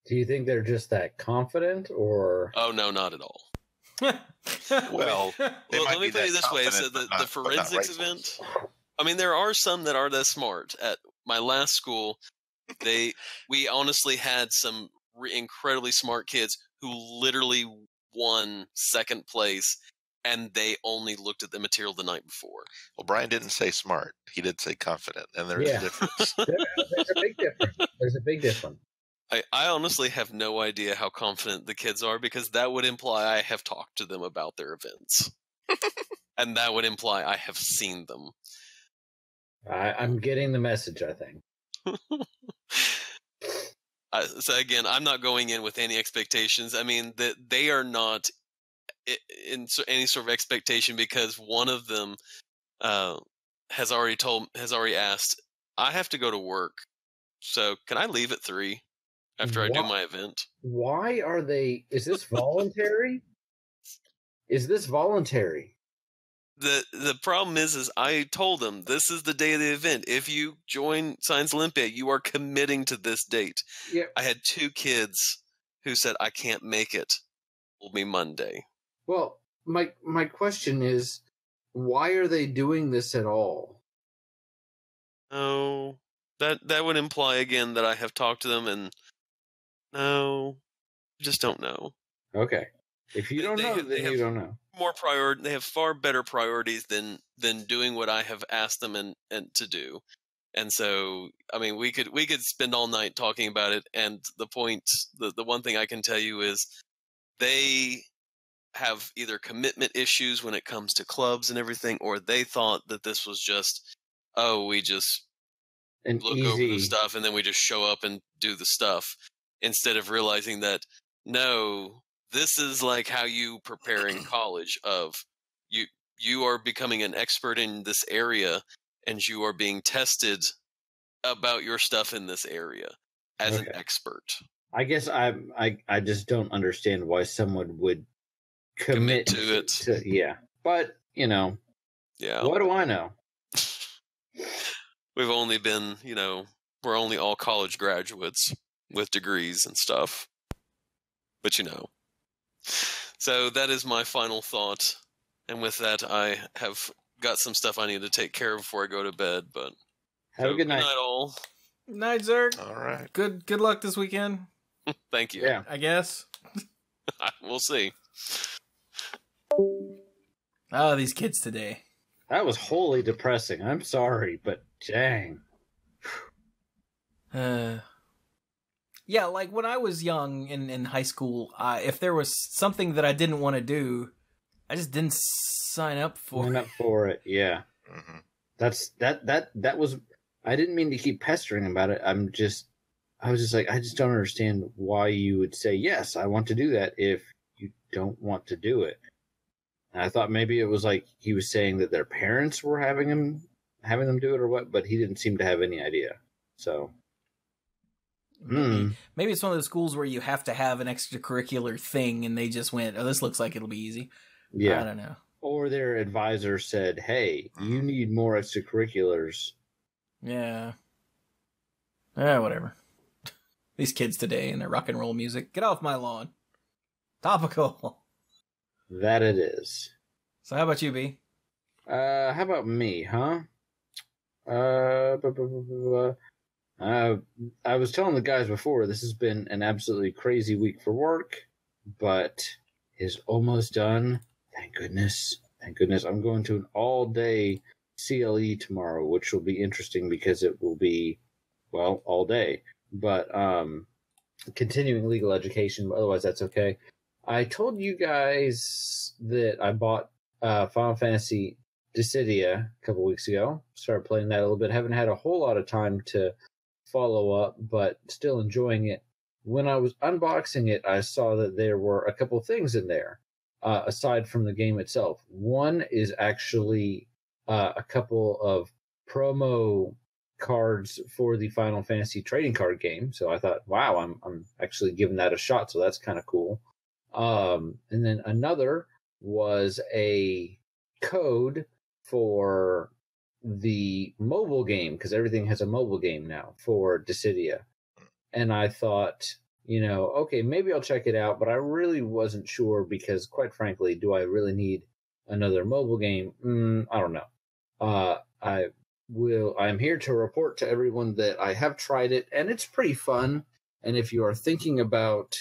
A: Do you think they're just that confident, or?
D: Oh, no, not at all.
C: Well,
D: let me put it this way. So the forensics event, I mean, there are some that are that smart. At my last school, we honestly had some incredibly smart kids who literally won second place, and they only looked at the material the night before.
C: Well, Brian didn't say smart. He did say confident, and there's a difference.
A: There's a big difference. There's a big difference.
D: I honestly have no idea how confident the kids are, because that would imply I have talked to them about their events. And that would imply I have seen them.
A: I'm getting the message, I think.
D: So again, I'm not going in with any expectations. I mean, that they are not in any sort of expectation, because one of them has already asked, I have to go to work, so can I leave at 3 after I do my event?
A: Why are they? Is this voluntary? Is this voluntary?
D: The problem is I told them this is the day of the event. If you join Science Olympia, you are committing to this date.
A: Yeah.
D: I had 2 kids who said, I can't make it. It'll be Monday.
A: Well, my question is, why are they doing this at all?
D: No, that would imply again that I have talked to them, and no, just don't know.
A: Okay. If you don't know, then you don't know.
D: They have far better priorities than doing what I have asked them and to do. And so, I mean, we could spend all night talking about it. And the one thing I can tell you is they have either commitment issues when it comes to clubs and everything, or they thought that this was just, we just look over the stuff and then we just show up and do the stuff, instead of realizing that, no, this is like how you prepare in college. Of you are becoming an expert in this area, and you are being tested about your stuff in this area as an expert.
A: I guess I just don't understand why someone would commit
D: to it.
A: But what do I know?
D: We've only been, we're only all college graduates with degrees and stuff. But so that is my final thought. And with that, I have got some stuff I need to take care of before I go to bed. But
A: have a good night.
D: Good night, all.
B: Night, Zerg.
C: All right.
B: Good luck this weekend.
D: Thank you.
A: Yeah.
B: I guess.
D: We'll see.
B: Oh, these kids today.
A: That was wholly depressing. I'm sorry, but dang.
B: Yeah, like when I was young in high school, if there was something that I didn't want to do, I just didn't sign up for it.
A: Yeah.
C: Mm-hmm.
A: That was. I didn't mean to keep pestering about it. I was just like, I just don't understand why you would say yes, I want to do that if you don't want to do it. And I thought maybe it was like he was saying that their parents were having them do it or what, but he didn't seem to have any idea. So.
B: Maybe it's one of those schools where you have to have an extracurricular thing, and they just went, this looks like it'll be easy.
A: Yeah.
B: I don't know.
A: Or their advisor said, hey, you need more extracurriculars.
B: Yeah. Whatever. These kids today and their rock and roll music. Get off my lawn. Topical.
A: That it is.
B: So how about you, B?
A: How about me, huh? I was telling the guys before, this has been an absolutely crazy week for work, but is almost done. Thank goodness. Thank goodness. I'm going to an all-day CLE tomorrow, which will be interesting because it will be, well, all day. But continuing legal education, otherwise that's okay. I told you guys that I bought Final Fantasy Dissidia a couple weeks ago. Started playing that a little bit. Haven't had a whole lot of time to follow up, but still enjoying it. When I was unboxing it, I saw that there were a couple things in there, aside from the game itself. One is actually a couple of promo cards for the Final Fantasy trading card game. So I thought, wow, I'm actually giving that a shot. So that's kind of cool. And then another was a code for the mobile game, because everything has a mobile game now for Dissidia. And I thought, okay, maybe I'll check it out, but I really wasn't sure because, quite frankly, do I really need another mobile game? I don't know. I'm here to report to everyone that I have tried it, and it's pretty fun. And if you are thinking about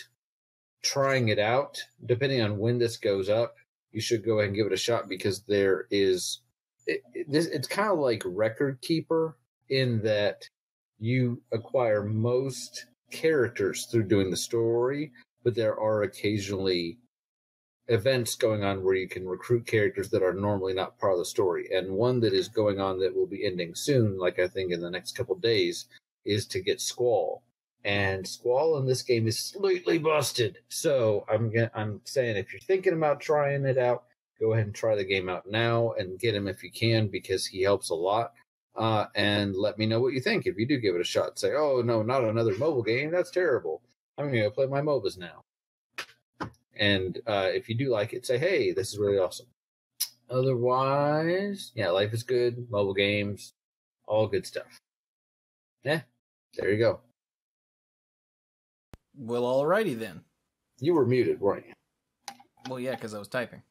A: trying it out, depending on when this goes up, you should go ahead and give it a shot because there is... It's kind of like Record Keeper in that you acquire most characters through doing the story, but there are occasionally events going on where you can recruit characters that are normally not part of the story. And one that is going on that will be ending soon, like I think in the next couple of days, is to get Squall. And Squall in this game is slightly busted. So I'm saying if you're thinking about trying it out, go ahead and try the game out now and get him if you can because he helps a lot. And let me know what you think if you do give it a shot. Say, oh, no, not another mobile game. That's terrible. I'm going to play my MOBAs now. And if you do like it, say, hey, this is really awesome. Otherwise, yeah, life is good. Mobile games, all good stuff. Yeah, there you go.
B: Well, alrighty then.
A: You were muted, weren't you?
B: Well, yeah, because I was typing.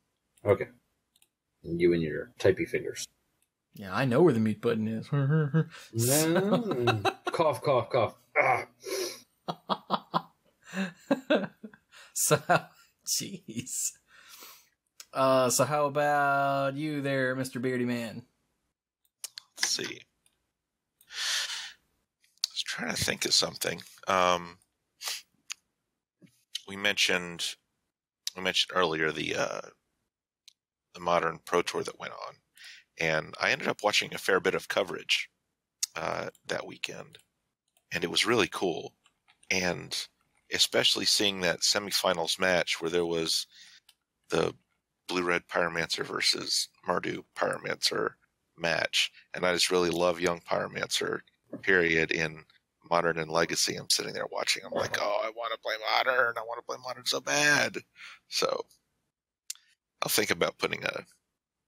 A: Okay. You and your typey fingers.
B: Yeah, I know where the mute button is.
A: No. Cough, cough, cough. Ah.
B: So, jeez. So how about you there, Mr. Beardy Man?
C: Let's see. I was trying to think of something. We mentioned earlier the Modern Pro Tour that went on, and I ended up watching a fair bit of coverage that weekend, and it was really cool. And especially seeing that semifinals match where there was the Blue-Red Pyromancer versus Mardu Pyromancer match, and I just really love young Pyromancer, period, in Modern and Legacy. I'm sitting there watching. I'm like, oh, I want to play Modern. I want to play Modern so bad. So I'll think about putting a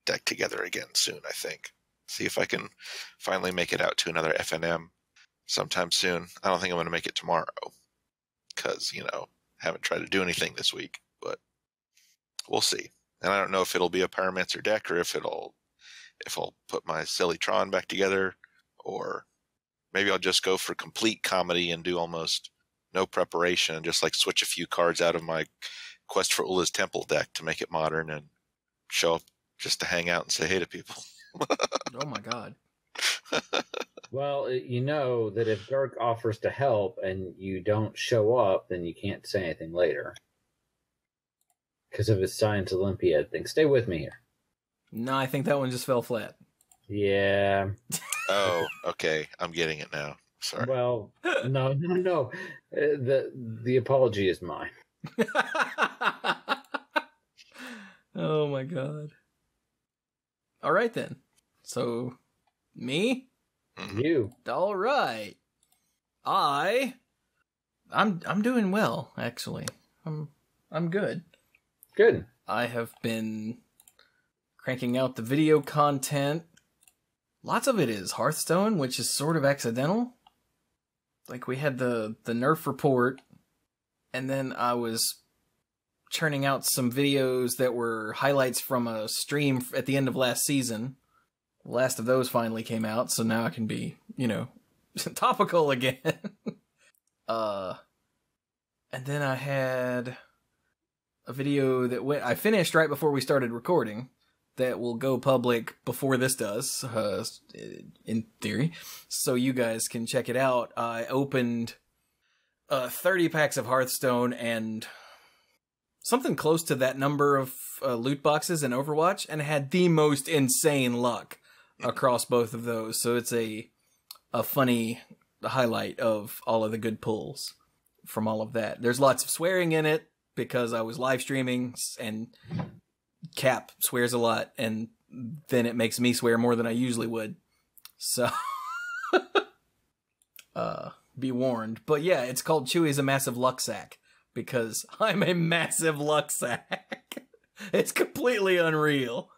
C: deck together again soon, I think. See if I can finally make it out to another FNM sometime soon. I don't think I'm going to make it tomorrow because, haven't tried to do anything this week, but we'll see. And I don't know if it'll be a Pyromancer deck or if I'll put my silly Tron back together, or maybe I'll just go for complete comedy and do almost no preparation and just like switch a few cards out of my Quest for Ula's Temple deck to make it modern and show up just to hang out and say hey to people.
B: Oh my god.
A: Well, you know that if Dark offers to help and you don't show up, then you can't say anything later. Because of his Science Olympiad thing. Stay with me here.
B: No, I think that one just fell flat.
A: Yeah.
C: Oh, okay. I'm getting it now. Sorry.
A: Well, no. The apology is mine.
B: Oh my god. All right then. So, me?
A: You.
B: All right. I'm doing well, actually. I'm good.
A: Good.
B: I have been cranking out the video content. Lots of it is Hearthstone, which is sort of accidental. Like, we had the Nerf report, and then I was churning out some videos that were highlights from a stream at the end of last season. The last of those finally came out, so now I can be, topical again. And then I had a video that I finished right before we started recording that will go public before this does, in theory, so you guys can check it out. I opened 30 packs of Hearthstone and something close to that number of loot boxes in Overwatch, and had the most insane luck across both of those. So it's a funny highlight of all of the good pulls from all of that. There's lots of swearing in it because I was live streaming, and Cap swears a lot, and then it makes me swear more than I usually would. So, be warned. But yeah, it's called Chewy's a Massive Luck Sack, because I'm a massive luck sack. It's completely unreal.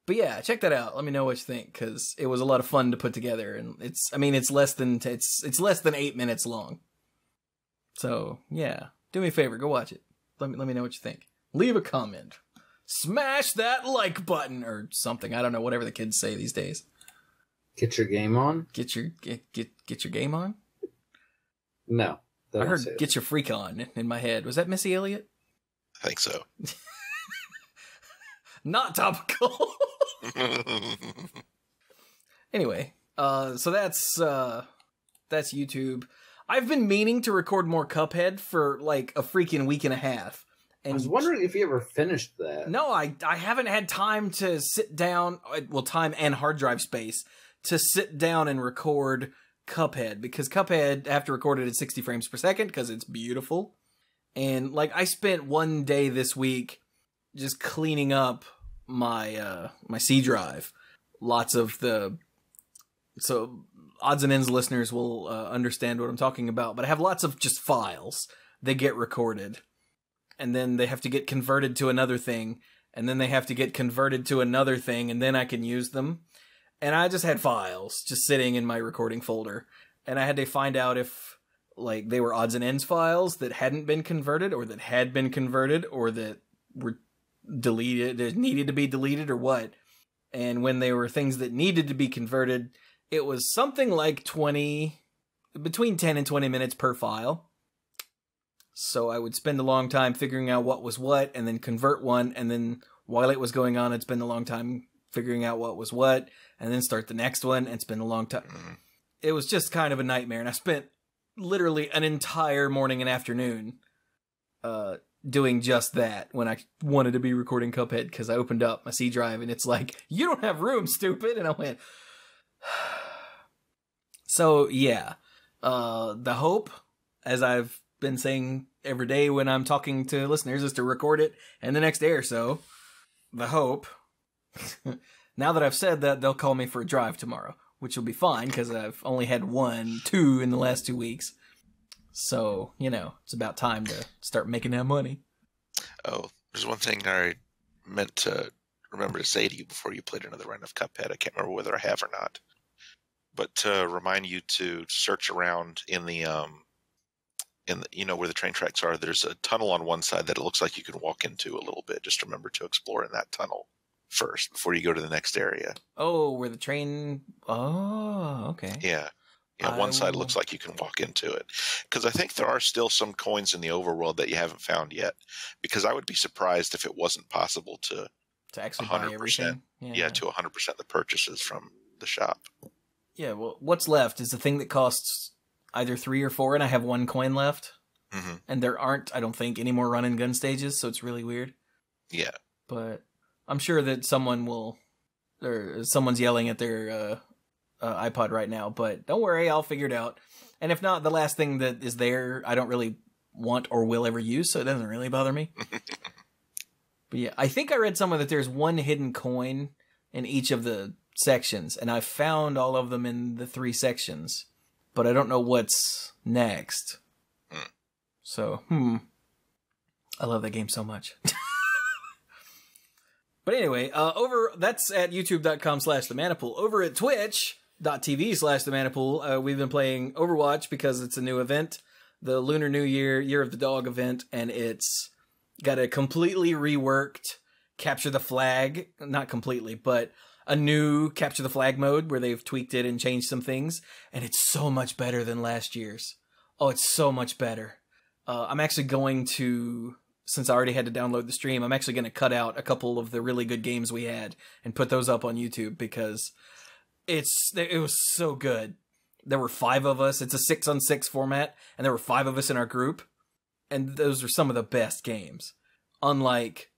B: But yeah, check that out. Let me know what you think, because it was a lot of fun to put together, and it's less than 8 minutes long. So, yeah. Do me a favor, go watch it. Let me know what you think. Leave a comment. Smash that like button or something. I don't know, whatever the kids say these days.
A: Get your game on?
B: Get your game on?
A: No.
B: I heard get your freak on in my head. Was that Missy Elliott?
C: I think so.
B: Not topical. Anyway, so that's YouTube. I've been meaning to record more Cuphead for like a freaking week and a half. And
A: I was wondering if you ever finished that.
B: No, I haven't had time to sit down, well, time and hard drive space, to sit down and record Cuphead. Because Cuphead, I have to record it at 60 frames per second because it's beautiful. And like I spent one day this week just cleaning up my my C drive. Lots of so odds and ends listeners will understand what I'm talking about. But I have lots of just files that get recorded. And then they have to get converted to another thing, and then they have to get converted to another thing, and then I can use them. And I just had files just sitting in my recording folder, and I had to find out if like they were odds and ends files that hadn't been converted, or that had been converted, or that were deleted, that needed to be deleted, or what. And when they were things that needed to be converted, it was something like between 10 and 20 minutes per file. So I would spend a long time figuring out what was what, and then convert one, and then while it was going on, I'd spend a long time figuring out what was what, and then start the next one, and spend a long time. It was just kind of a nightmare, and I spent literally an entire morning and afternoon doing just that when I wanted to be recording Cuphead, because I opened up my C drive, and it's like, you don't have room, stupid! And I went... So, yeah. The hope, as I've been saying every day when I'm talking to listeners, is to record it in the next day or so. The hope. Now that I've said that, they'll call me for a drive tomorrow, which will be fine because I've only had 2 in the last 2 weeks. So, it's about time to start making that money.
C: Oh, there's one thing I meant to remember to say to you before you played another run of Cuphead. I can't remember whether I have or not. But to remind you to search around in the where the train tracks are, there's a tunnel on one side that it looks like you can walk into a little bit. Just remember to explore in that tunnel first before you go to the next area.
B: Oh, where the train... Oh, okay.
C: Yeah. One side looks like you can walk into it. Because I think there are still some coins in the overworld that you haven't found yet. Because I would be surprised if it wasn't possible to
B: actually buy everything.
C: Yeah, to 100% the purchases from the shop.
B: Yeah, well, what's left is the thing that costs either 3 or 4, and I have 1 coin left.
C: Mm-hmm.
B: And there aren't, I don't think, any more run and gun stages, so it's really weird.
C: Yeah.
B: But I'm sure that someone's yelling at their iPod right now, but don't worry, I'll figure it out. And if not, the last thing that is there, I don't really want or will ever use, so it doesn't really bother me. But yeah, I think I read somewhere that there's 1 hidden coin in each of the sections, and I found all of them in the 3 sections. But I don't know what's next. So, I love that game so much. But anyway, that's at youtube.com/themanapool. Over at twitch.tv/themanapool, we've been playing Overwatch because it's a new event. The Lunar New Year, Year of the Dog event, and it's got a completely reworked Capture the Flag. Not completely, but a new Capture the Flag mode where they've tweaked it and changed some things, and it's so much better than last year's. Oh, it's so much better. I'm actually going to, since I already had to download the stream, I'm actually going to cut out a couple of the really good games we had and put those up on YouTube because it was so good. There were 5 of us. It's a 6-on-6 format, and there were 5 of us in our group, and those are some of the best games. Unlike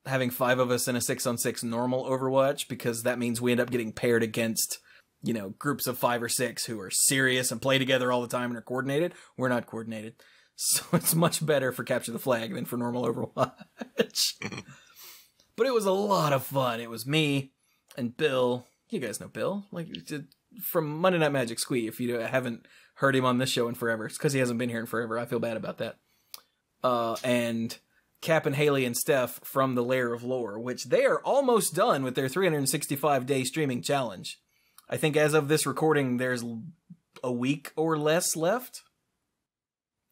B: having 5 of us in a 6-on-6 normal Overwatch, because that means we end up getting paired against, groups of 5 or 6 who are serious and play together all the time and are coordinated. We're not coordinated. So it's much better for Capture the Flag than for normal Overwatch. But it was a lot of fun. It was me and Bill. You guys know Bill, from Monday Night Magic Squee. If you haven't heard him on this show in forever, it's because he hasn't been here in forever. I feel bad about that. And Cap and Haley and Steph from the Lair of Lore, which they are almost done with their 365-day streaming challenge. I think as of this recording, there's a week or less left.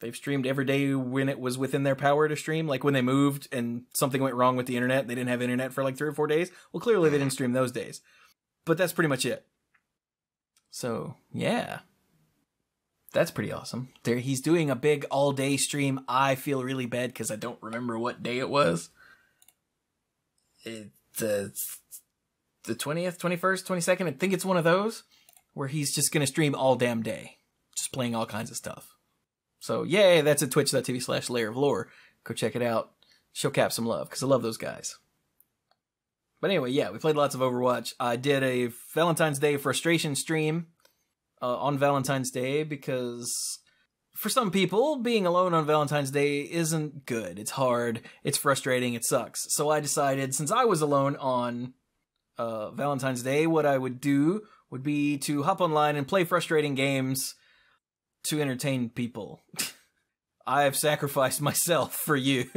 B: They've streamed every day when it was within their power to stream. Like when they moved and something went wrong with the internet, they didn't have internet for like 3 or 4 days. Well, clearly they didn't stream those days. But that's pretty much it. So, yeah. That's pretty awesome. He's doing a big all-day stream. I feel really bad because I don't remember what day it was. The 20th, 21st, 22nd. I think it's one of those where he's just going to stream all damn day. Just playing all kinds of stuff. So, yay, that's at twitch.tv/layeroflore. Go check it out. Show Cap some love, because I love those guys. But anyway, yeah, we played lots of Overwatch. I did a Valentine's Day frustration stream on Valentine's Day, because for some people, being alone on Valentine's Day isn't good. It's hard, it's frustrating, it sucks. So I decided, since I was alone on Valentine's Day, what I would do would be to hop online and play frustrating games to entertain people. I have sacrificed myself for you.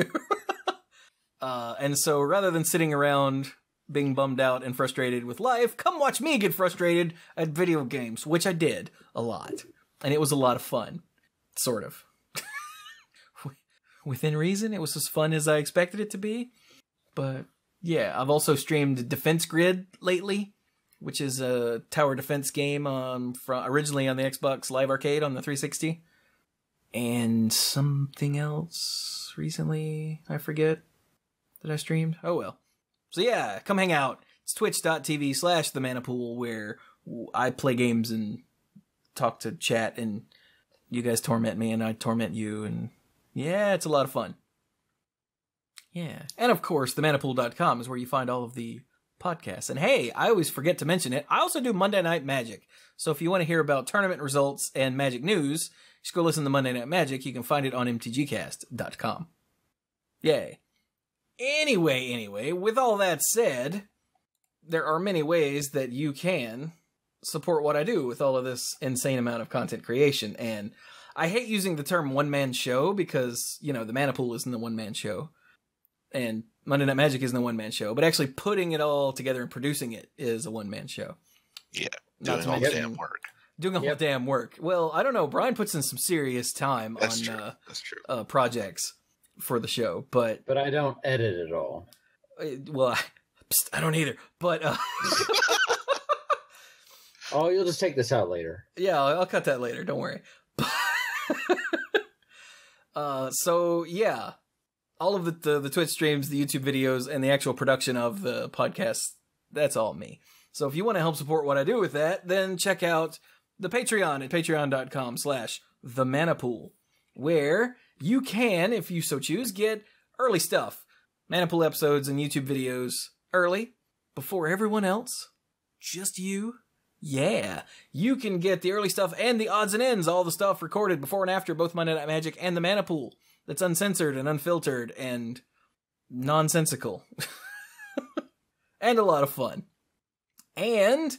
B: And so rather than sitting around being bummed out and frustrated with life, come watch me get frustrated at video games, which I did a lot. And it was a lot of fun. Sort of. Within reason, it was as fun as I expected it to be. But yeah, I've also streamed Defense Grid lately, which is a tower defense game originally on the Xbox Live Arcade on the 360. And something else recently, I forget, that I streamed. Oh well. So yeah, come hang out. It's twitch.tv/themanapool, where I play games and talk to chat, and you guys torment me and I torment you, and yeah, it's a lot of fun. Yeah. And of course, themanapool.com is where you find all of the podcasts. And hey, I always forget to mention it, I also do Monday Night Magic. So if you want to hear about tournament results and Magic news, just go listen to Monday Night Magic. You can find it on mtgcast.com. Yay. Anyway, with all that said, there are many ways that you can support what I do with all of this insane amount of content creation. And I hate using the term one-man show because, the Manapool isn't a one-man show. And Monday Night Magic isn't a one-man show, but actually putting it all together and producing it is a one-man show.
C: Yeah, doing all the damn work.
B: Doing all the damn work. Well, I don't know. Brian puts in some serious time
C: That's
B: on projects for the show, but
A: I don't edit at all.
B: Well, I don't either. But
A: oh, you'll just take this out later.
B: Yeah, I'll cut that later. Don't worry. So yeah. All of the Twitch streams, the YouTube videos, and the actual production of the podcast, that's all me. So if you want to help support what I do with that, then check out the Patreon at patreon.com/themanapool, where you can, if you so choose, get early stuff. Manapool episodes and YouTube videos early, before everyone else. Just you. Yeah. You can get the early stuff and the odds and ends, all the stuff recorded before and after both Monday Night Magic and the Manapool. That's uncensored and unfiltered and nonsensical. And a lot of fun. And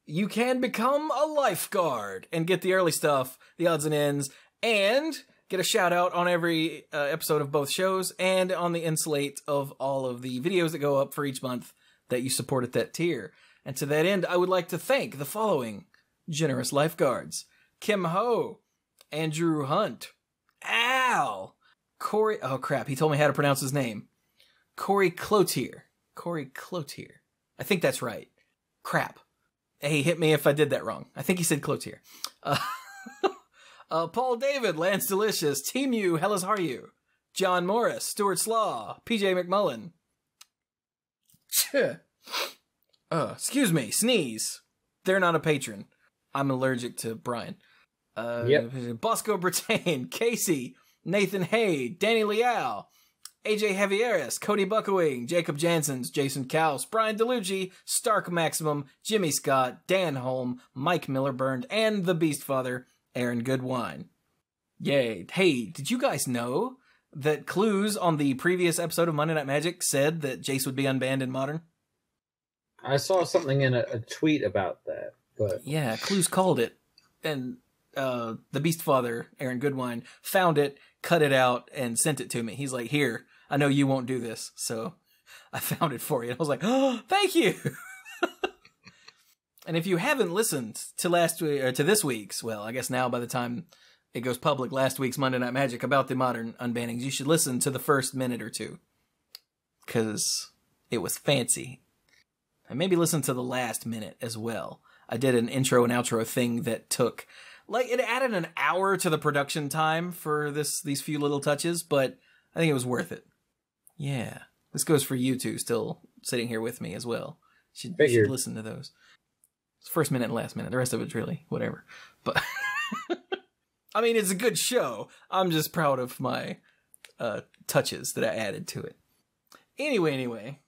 B: you can become a lifeguard and get the early stuff, the odds and ends, and get a shout out on every episode of both shows and on the end slate of all of the videos that go up for each month that you support at that tier. And to that end, I would like to thank the following generous lifeguards: Kim Ho, Andrew Hunt, Al, Corey, oh crap, he told me how to pronounce his name. Corey Cloutier. I think that's right. Crap. Hey, hit me if I did that wrong. I think he said Cloutier. Paul David, Lance Delicious, Team U, Hellas Are You, John Morris, Stuart Slaw, PJ McMullen. Excuse me, sneeze. They're not a patron. I'm allergic to Brian. Bosco Brittain, Casey, Nathan Hay, Danny Liao, AJ Javieres, Cody Buckowing, Jacob Jansons, Jason Kaus, Brian DeLucci, Stark Maximum, Jimmy Scott, Dan Holm, Mike Miller-Burned, and the Beast Father, Aaron Goodwine. Yay. Hey, did you guys know that Clues on the previous episode of Monday Night Magic said that Jace would be unbanned in Modern?
A: I saw something in a tweet about that. But
B: yeah, Clues called it. And the Beast Father, Aaron Goodwine, found it, cut it out, and sent it to me. He's like, here, I know you won't do this, so I found it for you. I was like, oh, thank you. And if you haven't listened to last week, or to this week's, well, I guess now by the time it goes public last week's Monday Night Magic about the modern unbannings, you should listen to the first minute or two. Because it was fancy. And maybe listen to the last minute as well. I did an intro and outro thing that took, like, it added an hour to the production time for these few little touches, but I think it was worth it. Yeah. This goes for you two still sitting here with me as well. You should listen to those. It's first minute and last minute. The rest of it's really whatever. But I mean, it's a good show. I'm just proud of my touches that I added to it. Anyway.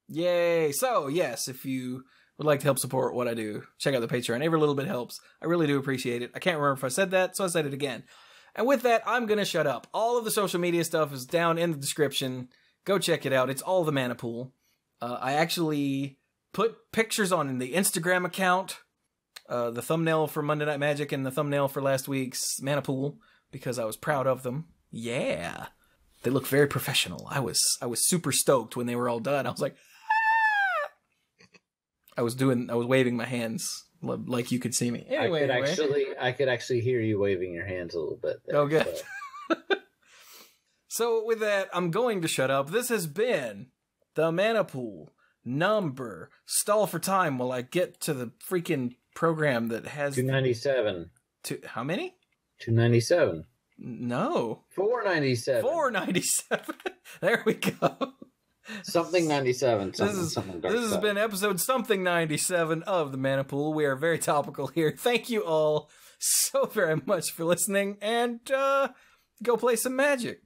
B: Yay. So, yes, if you would like to help support what I do, check out the Patreon. Every little bit helps. I really do appreciate it. I can't remember if I said that, so I said it again. And with that, I'm going to shut up. All of the social media stuff is down in the description. Go check it out. It's all the Mana Pool. I actually put pictures on in the Instagram account, the thumbnail for Monday Night Magic and the thumbnail for last week's Mana Pool, because I was proud of them. Yeah. They look very professional. I was super stoked when they were all done. I was like, ah! I was waving my hands like you could see me. Anyway,
A: I could actually hear you waving your hands a little bit there,
B: oh, good. So with that, I'm going to shut up. This has been the Mana Pool number. Stall for time while I get to the freaking program that has
A: 297.
B: How many?
A: 297.
B: No.
A: 497.
B: 497. There we go.
A: Something 97.
B: This has been episode something 97 of the Mana Pool. We are very topical here. Thank you all so very much for listening, and go play some Magic.